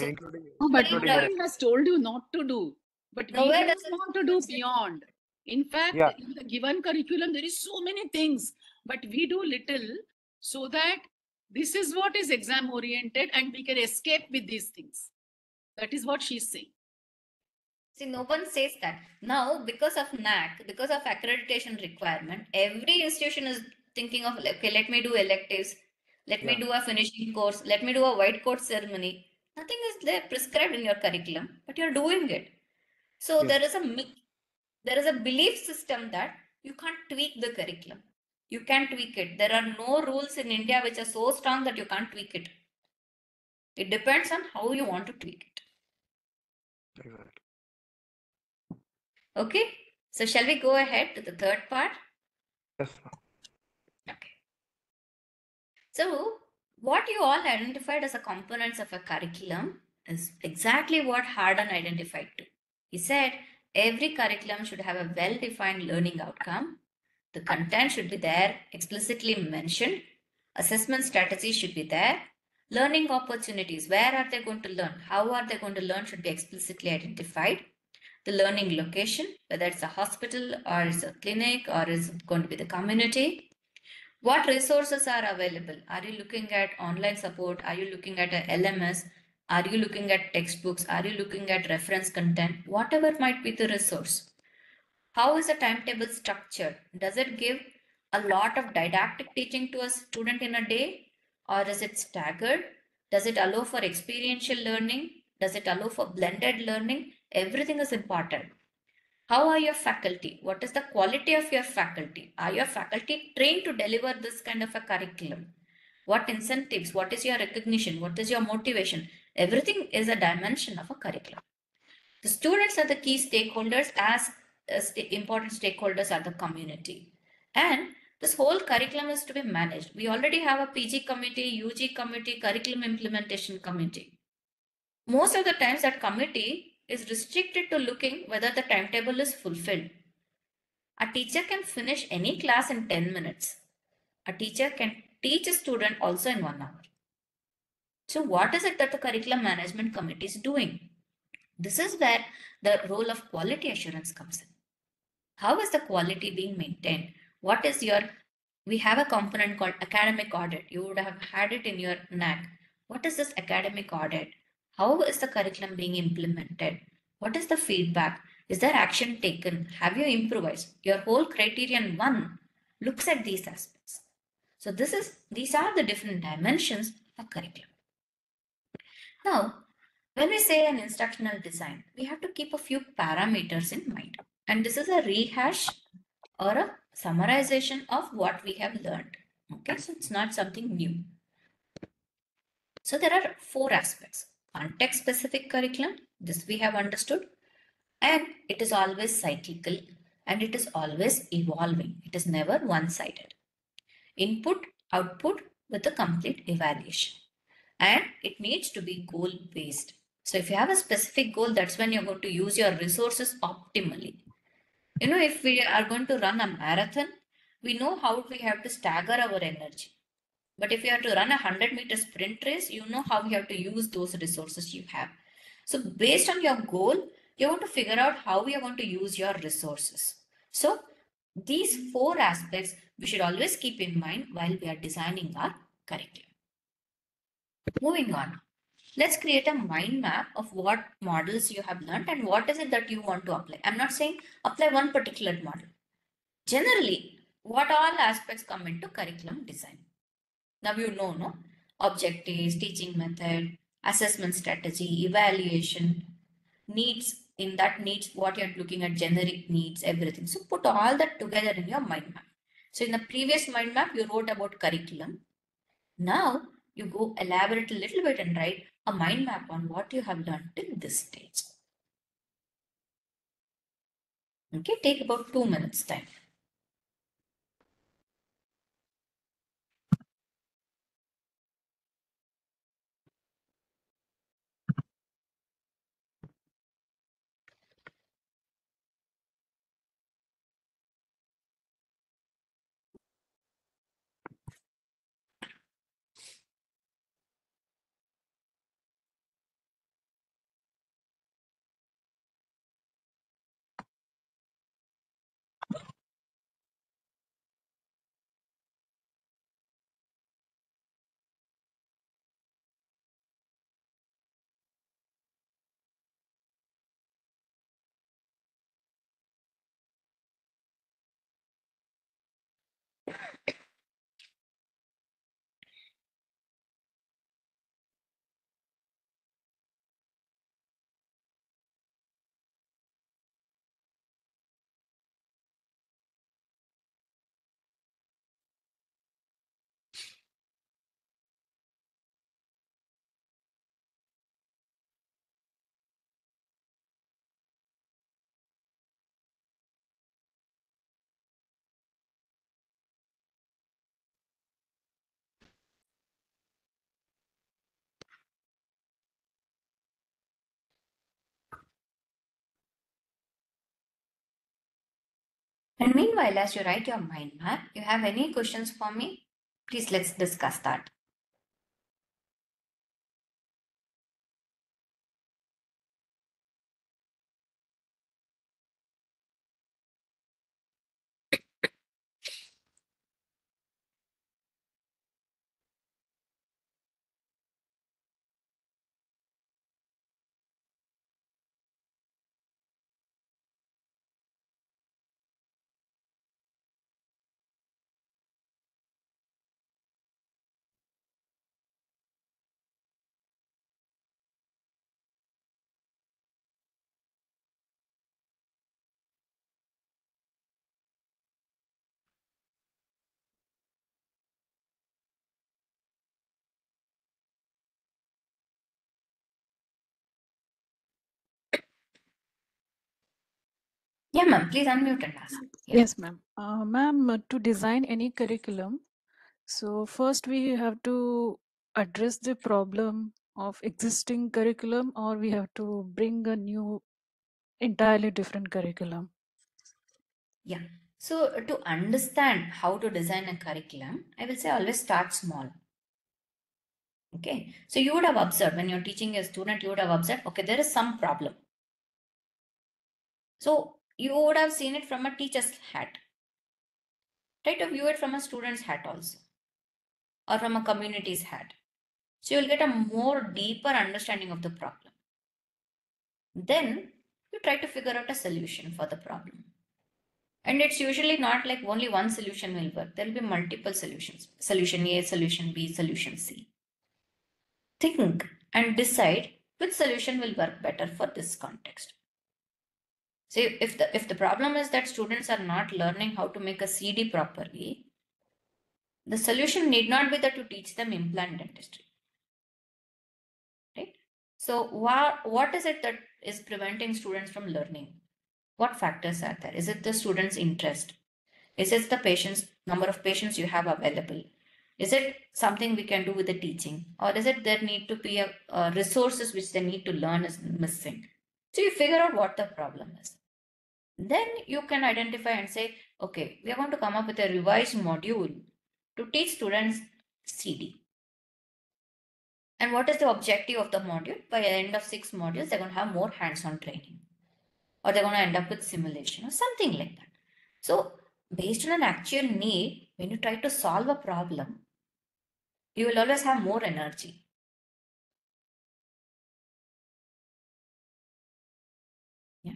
but including nobody has told you not to do. But we Nowhere don't does it want to do beyond. In fact, Yeah. in the given curriculum, there is so many things, but we do little so that this is what is exam oriented and we can escape with these things. That is what she's saying. See, no one says that. Now, because of NAC, because of accreditation requirement, every institution is thinking of, okay, let me do electives, let me do a finishing course, let me do a white coat ceremony. Nothing is there prescribed in your curriculum, but you're doing it. So Yes. there is a belief system that you can't tweak the curriculum. You can tweak it. There are no rules in India which are so strong that you can't tweak it. It depends on how you want to tweak it. Exactly. Okay, so shall we go ahead to the third part? Yes. Okay. So what you all identified as a components of a curriculum is exactly what Hardin identified too. He said every curriculum should have a well-defined learning outcome. The content should be there, explicitly mentioned. Assessment strategies should be there. Learning opportunities, where are they going to learn? How are they going to learn should be explicitly identified. The learning location, whether it's a hospital or it's a clinic or is it going to be the community. What resources are available? Are you looking at online support? Are you looking at a LMS? Are you looking at textbooks? Are you looking at reference content? Whatever might be the resource. How is the timetable structured? Does it give a lot of didactic teaching to a student in a day? Or is it staggered? Does it allow for experiential learning? Does it allow for blended learning? Everything is important. How are your faculty? What is the quality of your faculty? Are your faculty trained to deliver this kind of a curriculum? What incentives? What is your recognition? What is your motivation? Everything is a dimension of a curriculum. The students are the key stakeholders, as important stakeholders are the community. And This whole curriculum is to be managed. We already have a PG committee, UG committee, curriculum implementation committee. Most of the times that committee is restricted to looking whether the timetable is fulfilled. A teacher can finish any class in 10 minutes. A teacher can teach a student also in 1 hour. So what is it that the curriculum management committee is doing? This is where the role of quality assurance comes in. How is the quality being maintained? What is your, we have a component called academic audit. You would have had it in your NAC. What is this academic audit? How is the curriculum being implemented? What is the feedback? Is there action taken? Have you improvised? Your whole criterion 1 looks at these aspects. So these are the different dimensions of curriculum. Now, when we say an instructional design, we have to keep a few parameters in mind. And this is a rehash or a summarization of what we have learned. Okay, so it's not something new. So there are 4 aspects. Context specific curriculum, this we have understood. And it is always cyclical and it is always evolving. It is never one-sided. Input, output with a complete evaluation. And it needs to be goal-based. So if you have a specific goal, that's when you're going to use your resources optimally. You know, if we are going to run a marathon, we know how we have to stagger our energy. But if you have to run a 100-meter sprint race, you know how you have to use those resources you have. So based on your goal, you want to figure out how you are going to use your resources. So these 4 aspects we should always keep in mind while we are designing our curriculum. Moving on. Let's create a mind map of what models you have learned and what is it that you want to apply. I'm not saying apply one particular model. Generally, what all aspects come into curriculum design? Now you know, no? Objectives, teaching method, assessment strategy, evaluation, needs, in that needs, what you're looking at, generic needs, everything. So put all that together in your mind map. So in the previous mind map, you wrote about curriculum. Now you go elaborate a little bit and write a mind map on what you have learned till this stage. Okay, take about 2 minutes time. And meanwhile, as you write your mind map, you have any questions for me? Please let's discuss that. Yeah, ma'am. Please unmute and ask. Yeah. Yes, ma'am. Ma'am, to design any curriculum, so first we have to address the problem of existing curriculum, or we have to bring a new, entirely different curriculum. Yeah. So to understand how to design a curriculum, I will say always start small. Okay. So you would have observed when you're teaching a student, you would have observed, okay, there is some problem. So you would have seen it from a teacher's hat. Try to view it from a student's hat also, or from a community's hat. So you'll get a more deeper understanding of the problem. Then you try to figure out a solution for the problem. And it's usually not like only one solution will work. There will be multiple solutions. Solution A, solution B, solution C. Think and decide which solution will work better for this context. So if the problem is that students are not learning how to make a CD properly, the solution need not be that to teach them implant dentistry. Right? So what is it that is preventing students from learning? What factors are there? Is it the student's interest? Is it the patients, number of patients you have available? Is it something we can do with the teaching? Or is it there need to be a resources which they need to learn is missing? So you figure out what the problem is. Then you can identify and say, okay, we are going to come up with a revised module to teach students CD. And what is the objective of the module? By the end of 6 modules, they're going to have more hands-on training. Or they're going to end up with simulation or something like that. So based on an actual need, when you try to solve a problem, you will always have more energy. Yeah.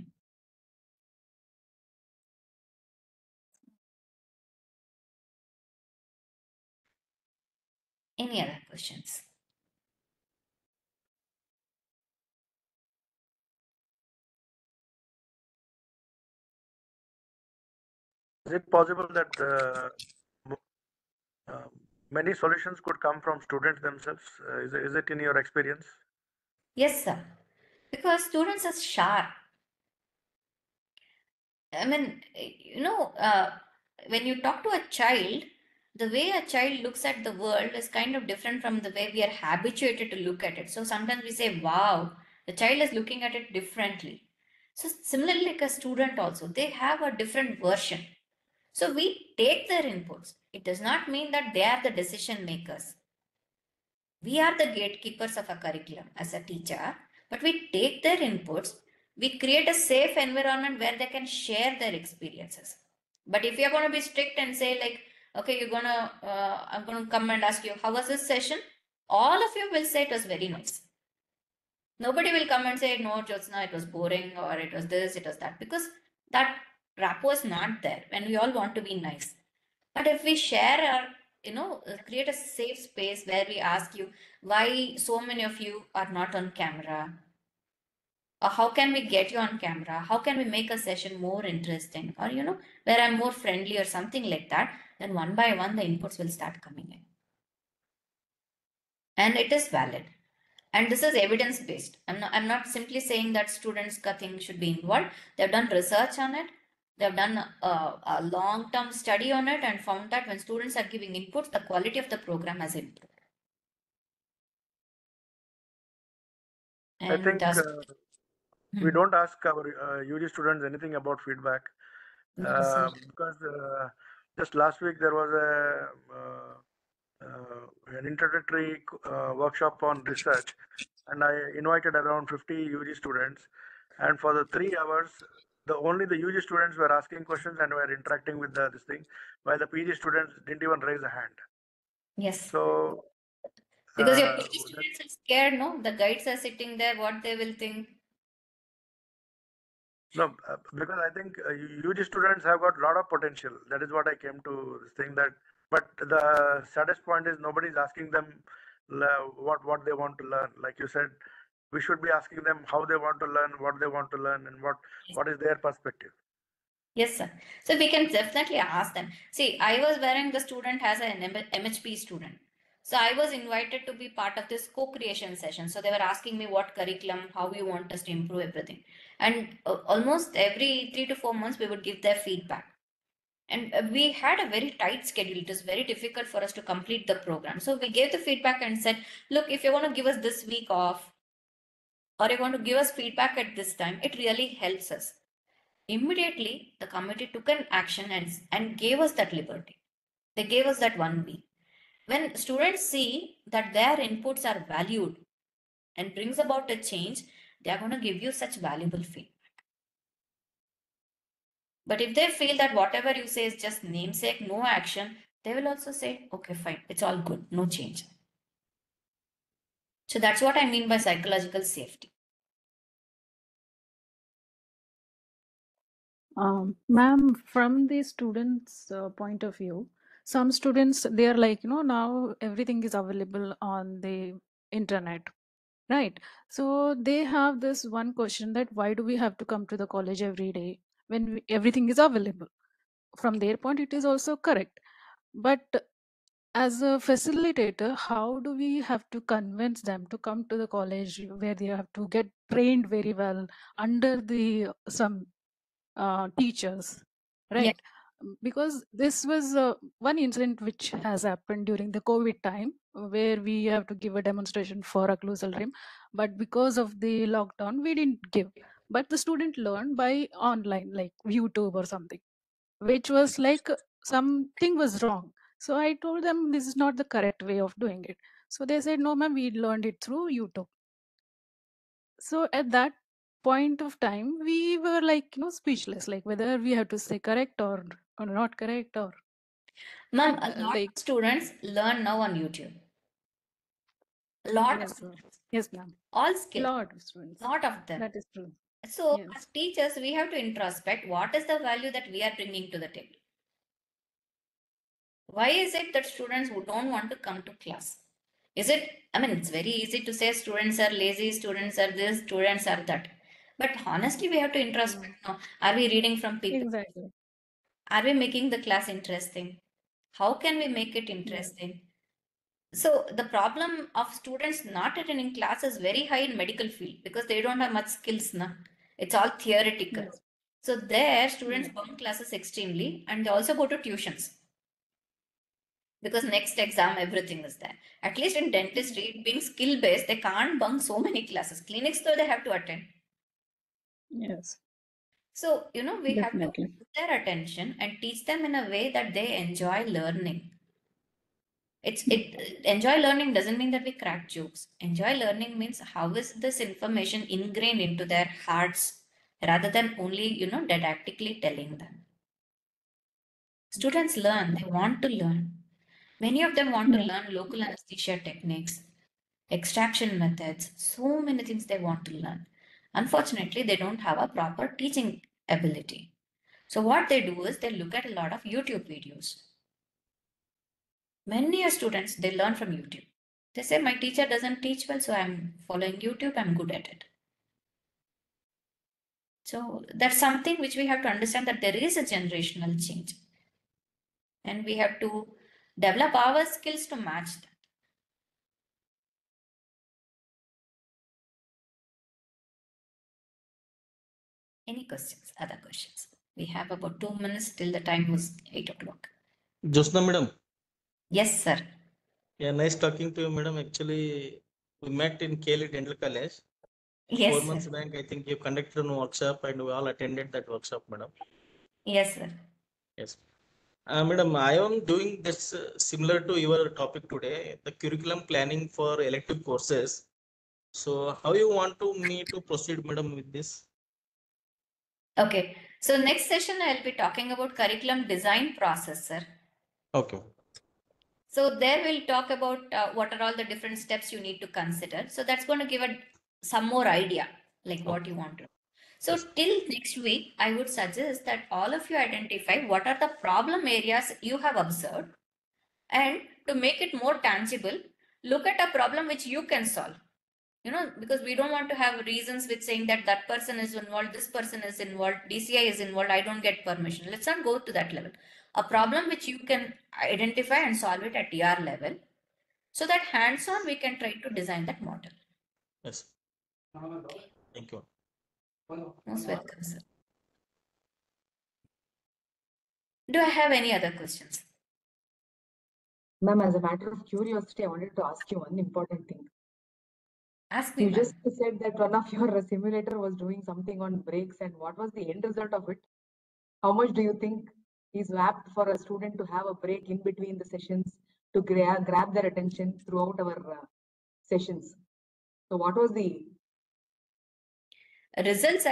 Any other questions? Is it possible that many solutions could come from students themselves? Is it in your experience? Yes, sir. Because students are sharp. I mean, when you talk to a child, the way a child looks at the world is kind of different from the way we are habituated to look at it. So sometimes we say, wow, the child is looking at it differently. So similarly, like a student also, they have a different version. So we take their inputs. It does not mean that they are the decision makers. We are the gatekeepers of a curriculum as a teacher, but we take their inputs. We create a safe environment where they can share their experiences. But if you're going to be strict and say like, okay, I'm going to come and ask you, how was this session? All of you will say it was very nice. Nobody will come and say, no, Jyothsana, it was boring, or it was this, it was that, because that rapport is not there when we all want to be nice. But if we share our, create a safe space where we ask you why so many of you are not on camera, or how can we get you on camera? How can we make a session more interesting? Or, where I'm more friendly or something like that, then one by one, the inputs will start coming in. And it is valid. And this is evidence based. I'm not simply saying that students' thing should be involved. They've done research on it. They've done a long-term study on it and found that when students are giving inputs, the quality of the program has improved. I think we Hmm. don't ask our UG students anything about feedback No, sir. because just last week there was an introductory workshop on research, and I invited around 50 UG students, and for the 3 hours, only the UG students were asking questions and were interacting with this thing, while the PG students didn't even raise a hand. Yes. So Because your PG students are scared, no? The guides are sitting there, what they will think. no, because I think UG students have got a lot of potential. That is what I came to think that. But the saddest point is nobody's asking them what they want to learn. Like you said, we should be asking them how they want to learn, what they want to learn, and what is their perspective. Yes, sir. So we can definitely ask them. See, I was wearing the student as an MHP student. So I was invited to be part of this co-creation session. So they were asking me what curriculum, how you want us to improve everything. And almost every 3 to 4 months, we would give their feedback. And we had a very tight schedule. It was very difficult for us to complete the program. So we gave the feedback and said, look, if you want to give us this week off, or you want to give us feedback at this time, it really helps us. Immediately, the committee took an action and gave us that liberty. They gave us that 1 week. When students see that their inputs are valued and brings about a change, they are going to give you such valuable feedback. But if they feel that whatever you say is just namesake, no action, they will also say, okay, fine, it's all good, no change. So that's what I mean by psychological safety. Ma'am, from the students' point of view, some students, they are like, now everything is available on the internet, right? So they have this one question that why do we have to come to the college every day when everything is available? From their point, it is also correct. But as a facilitator, how do we have to convince them to come to the college where they have to get trained very well under the some teachers, Yeah. right? Because this was one incident which has happened during the COVID time where we have to give a demonstration for occlusal rim, but because of the lockdown, we didn't give. But the student learned by online, like YouTube or something, which was like something was wrong. So I told them this is not the correct way of doing it. So they said, no, ma'am, we learned it through YouTube. So at that point of time, we were like, speechless, like whether we have to say correct or not correct or. Ma'am, a lot like of students learn now on YouTube. A lot of yes, students. yes, ma'am. All skills. Lot of students. Lot of them. That is true. So Yes. as teachers, we have to introspect what is the value that we are bringing to the table. Why is it that students who don't want to come to class? Is it, I mean, it's very easy to say students are lazy, students are this, students are that. But honestly, we have to introspect. No, are we reading from people? Exactly. Are we making the class interesting? How can we make it interesting? So the problem of students not attending class is very high in medical field because they don't have much skills now. It's all theoretical. Yes. So there students bunk classes extremely and they also go to tuitions. Because next exam everything is there. At least in dentistry, being skill based, they can't bunk so many classes. Clinics though they have to attend. Yes. So we have to Definitely. put their attention and teach them in a way that they enjoy learning. Enjoy learning doesn't mean that we crack jokes. Enjoy learning means how is this information ingrained into their hearts rather than only didactically telling them. Students learn, they want to learn. Many of them want to learn local anesthesia techniques, extraction methods, so many things they want to learn. Unfortunately, they don't have a proper teaching ability. So what they do is they look at a lot of YouTube videos. Many students, they learn from YouTube. They say, my teacher doesn't teach well, so I'm following YouTube, I'm good at it. So that's something which we have to understand that there is a generational change. And we have to develop our skills to match that. Any questions? Other questions? We have about 2 minutes till the time was 8 o'clock. Jyothsana madam. Yes, sir. Yeah, nice talking to you, madam. Actually, we met in KL Dental College. Yes, 4 sir. months back, I think you conducted a workshop and we all attended that workshop, madam. Yes, sir. Yes. Madam, I am doing this similar to your topic today, the curriculum planning for elective courses. So how you want me to proceed, madam, with this? Okay. So next session, I'll be talking about curriculum design process, sir. Okay. So there we'll talk about what are all the different steps you need to consider. So that's going to give some more idea, like what you want to. So Yes. till next week, I would suggest that all of you identify what are the problem areas you have observed, and to make it more tangible, look at a problem which you can solve. Because we don't want to have reasons with saying that that person is involved, this person is involved, DCI is involved, I don't get permission. Let's not go to that level. A problem which you can identify and solve it at your level, so that hands-on we can try to design that model. Yes. Okay. Thank you. Most welcome, sir. Do I have any other questions? Ma'am, as a matter of curiosity, I wanted to ask you one important thing. Ask me, You ma'am. just said that one of your simulator was doing something on brakes, and what was the end result of it? How much do you think is apt for a student to have a break in between the sessions to grab their attention throughout our sessions? So what was the Results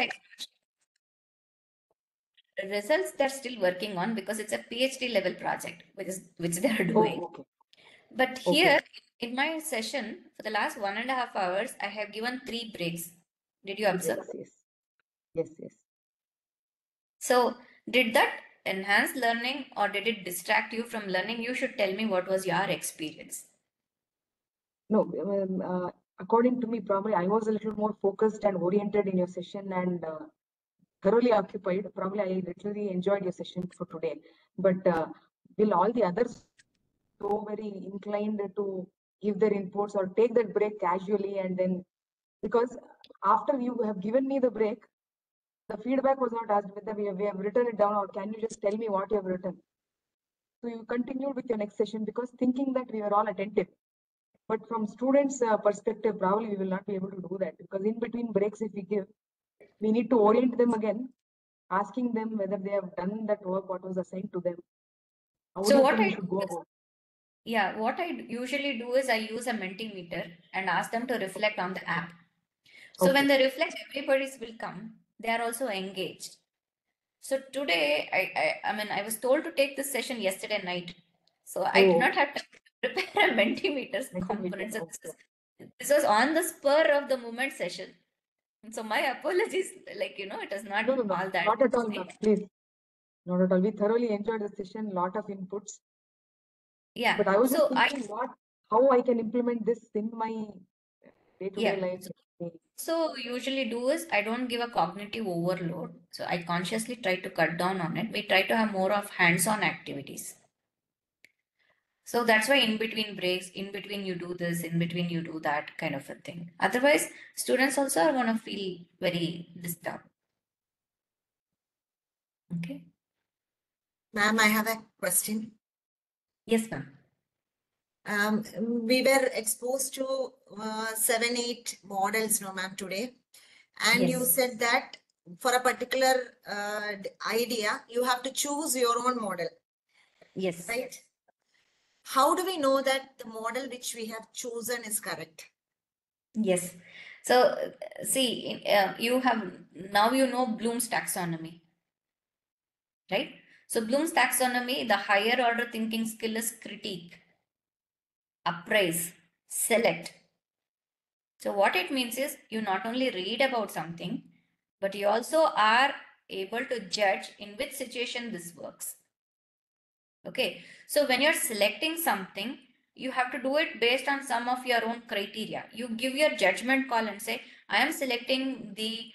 they're still working on because it's a PhD level project, which they are doing. okay. But here in my session for the last 1.5 hours, I have given 3 breaks. Did you observe? Yes. So did that enhance learning or did it distract you from learning? You should tell me what was your experience. No, according to me, probably I was a little more focused and oriented in your session and thoroughly occupied. Probably I literally enjoyed your session for today. But will all the others so very inclined to give their inputs or take that break casually and then, because after you have given me the break, the feedback was not asked whether we have written it down or can you just tell me what you have written. So you continued with your next session because thinking that we were all attentive. But from students' perspective, probably we will not be able to do that because in between breaks, if we give, we need to orient them again, asking them whether they have done that work, what was assigned to them. How do you think we should go about? Yeah, what I usually do is I use a Mentimeter and ask them to reflect on the app. So when they reflect, everybody will come. They are also engaged. So today, I was told to take this session yesterday night. So I did not have to prepare a Mentimeter's component. So this was on the spur of the moment session. So my apologies, it is not all that. Not at all, ma'am. Please. Not at all. We thoroughly enjoyed the session, lot of inputs. Yeah. But I was just thinking how I can implement this in my day-to-day life. So usually do is I don't give a cognitive overload. So I consciously try to cut down on it. We try to have more of hands-on activities. So that's why in between breaks, in between you do this, in between you do that kind of a thing. Otherwise, students also are going to feel very disturbed. Okay. Ma'am, I have a question. Yes, ma'am. We were exposed to 7-8 models, no, ma'am, today. And you said that for a particular idea, you have to choose your own model. Yes. Right? How do we know that the model which we have chosen is correct? Yes. So see, you know Bloom's taxonomy, right? So Bloom's taxonomy, the higher order thinking skill is critique, appraise, select. So what it means is you not only read about something, but you also are able to judge in which situation this works. Okay. So when you're selecting something, you have to do it based on some of your own criteria. You give your judgment call and say, I am selecting the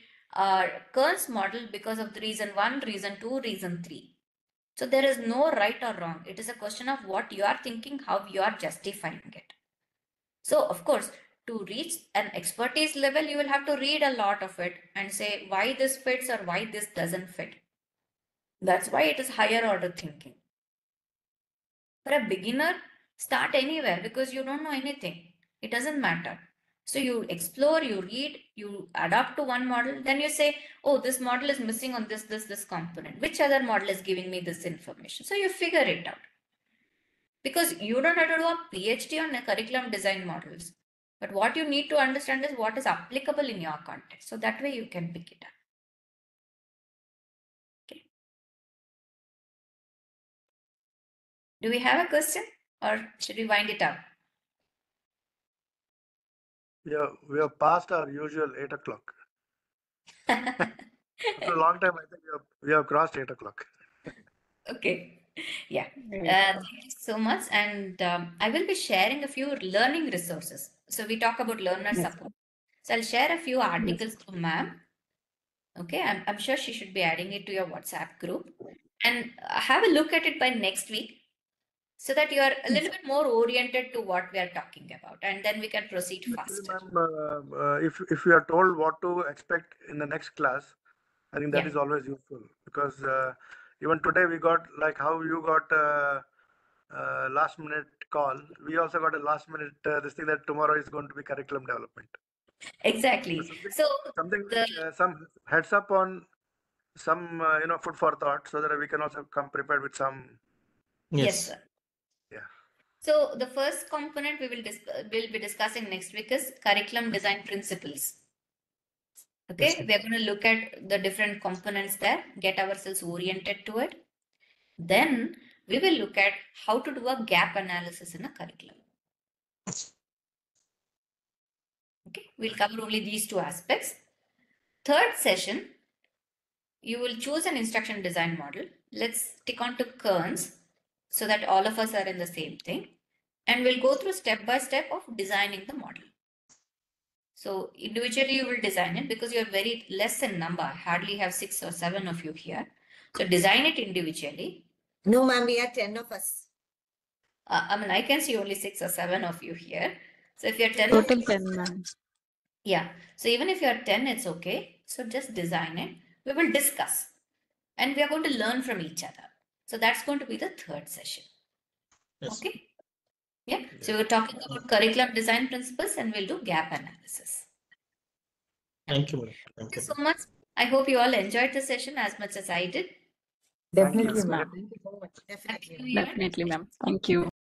Kern's model because of the reason 1, reason 2, reason 3. So there is no right or wrong. It is a question of what you are thinking, how you are justifying it. So of course, to reach an expertise level, you will have to read a lot of it and say why this fits or why this doesn't fit. That's why it is higher order thinking. For a beginner, start anywhere because you don't know anything. It doesn't matter. So you explore, you read, you adapt to one model, then you say, oh, this model is missing on this component. Which other model is giving me this information? So you figure it out. Because you don't have to do a PhD on curriculum design models. But what you need to understand is what is applicable in your context. So that way you can pick it up. Okay. Do we have a question or should we wind it up? Yeah, we have passed our usual 8 o'clock. After a long time, I think we have crossed 8 o'clock. Okay. Yeah. Thank you so much. And I will be sharing a few learning resources. So we talk about learner support. So I'll share a few articles to ma'am. Okay. I'm sure she should be adding it to your WhatsApp group. And have a look at it by next week. so that you are a little bit more oriented to what we are talking about, and then we can proceed Actually, faster. ma'am, if you are told what to expect in the next class, I think that Yeah. is always useful, because even today we got, like how you got last minute call, we also got a last minute this thing that tomorrow is going to be curriculum development. Exactly. So Something the some heads up on some food for thought, so that we can also come prepared with some. yes, sir. Yeah. So the first component we will be discussing next week is curriculum design principles. Okay, we are going to look at the different components there, get ourselves oriented to it. Then we will look at how to do a gap analysis in a curriculum. Okay, we'll cover only these two aspects. Third session, you will choose an instruction design model. Let's stick on to Kearns so that all of us are in the same thing. And we'll go through step by step of designing the model. So individually you will design it because you're very less in number. I hardly have 6 or 7 of you here. So design it individually. No, ma'am, we are 10 of us. I can see only 6 or 7 of you here. So if you're 10 Total of you, 10, ma'am. yeah. So even if you're 10, it's okay. So just design it. We will discuss and we are going to learn from each other. So that's going to be the third session. Yes. Okay. Yeah. So we're talking about curriculum design principles and we'll do gap analysis. Thank you, madam. Thank you so much. I hope you all enjoyed the session as much as I did. Definitely, Yes, ma'am. ma'am. Thank you so much. Definitely. Happy New Year. Definitely, ma'am. Thank you.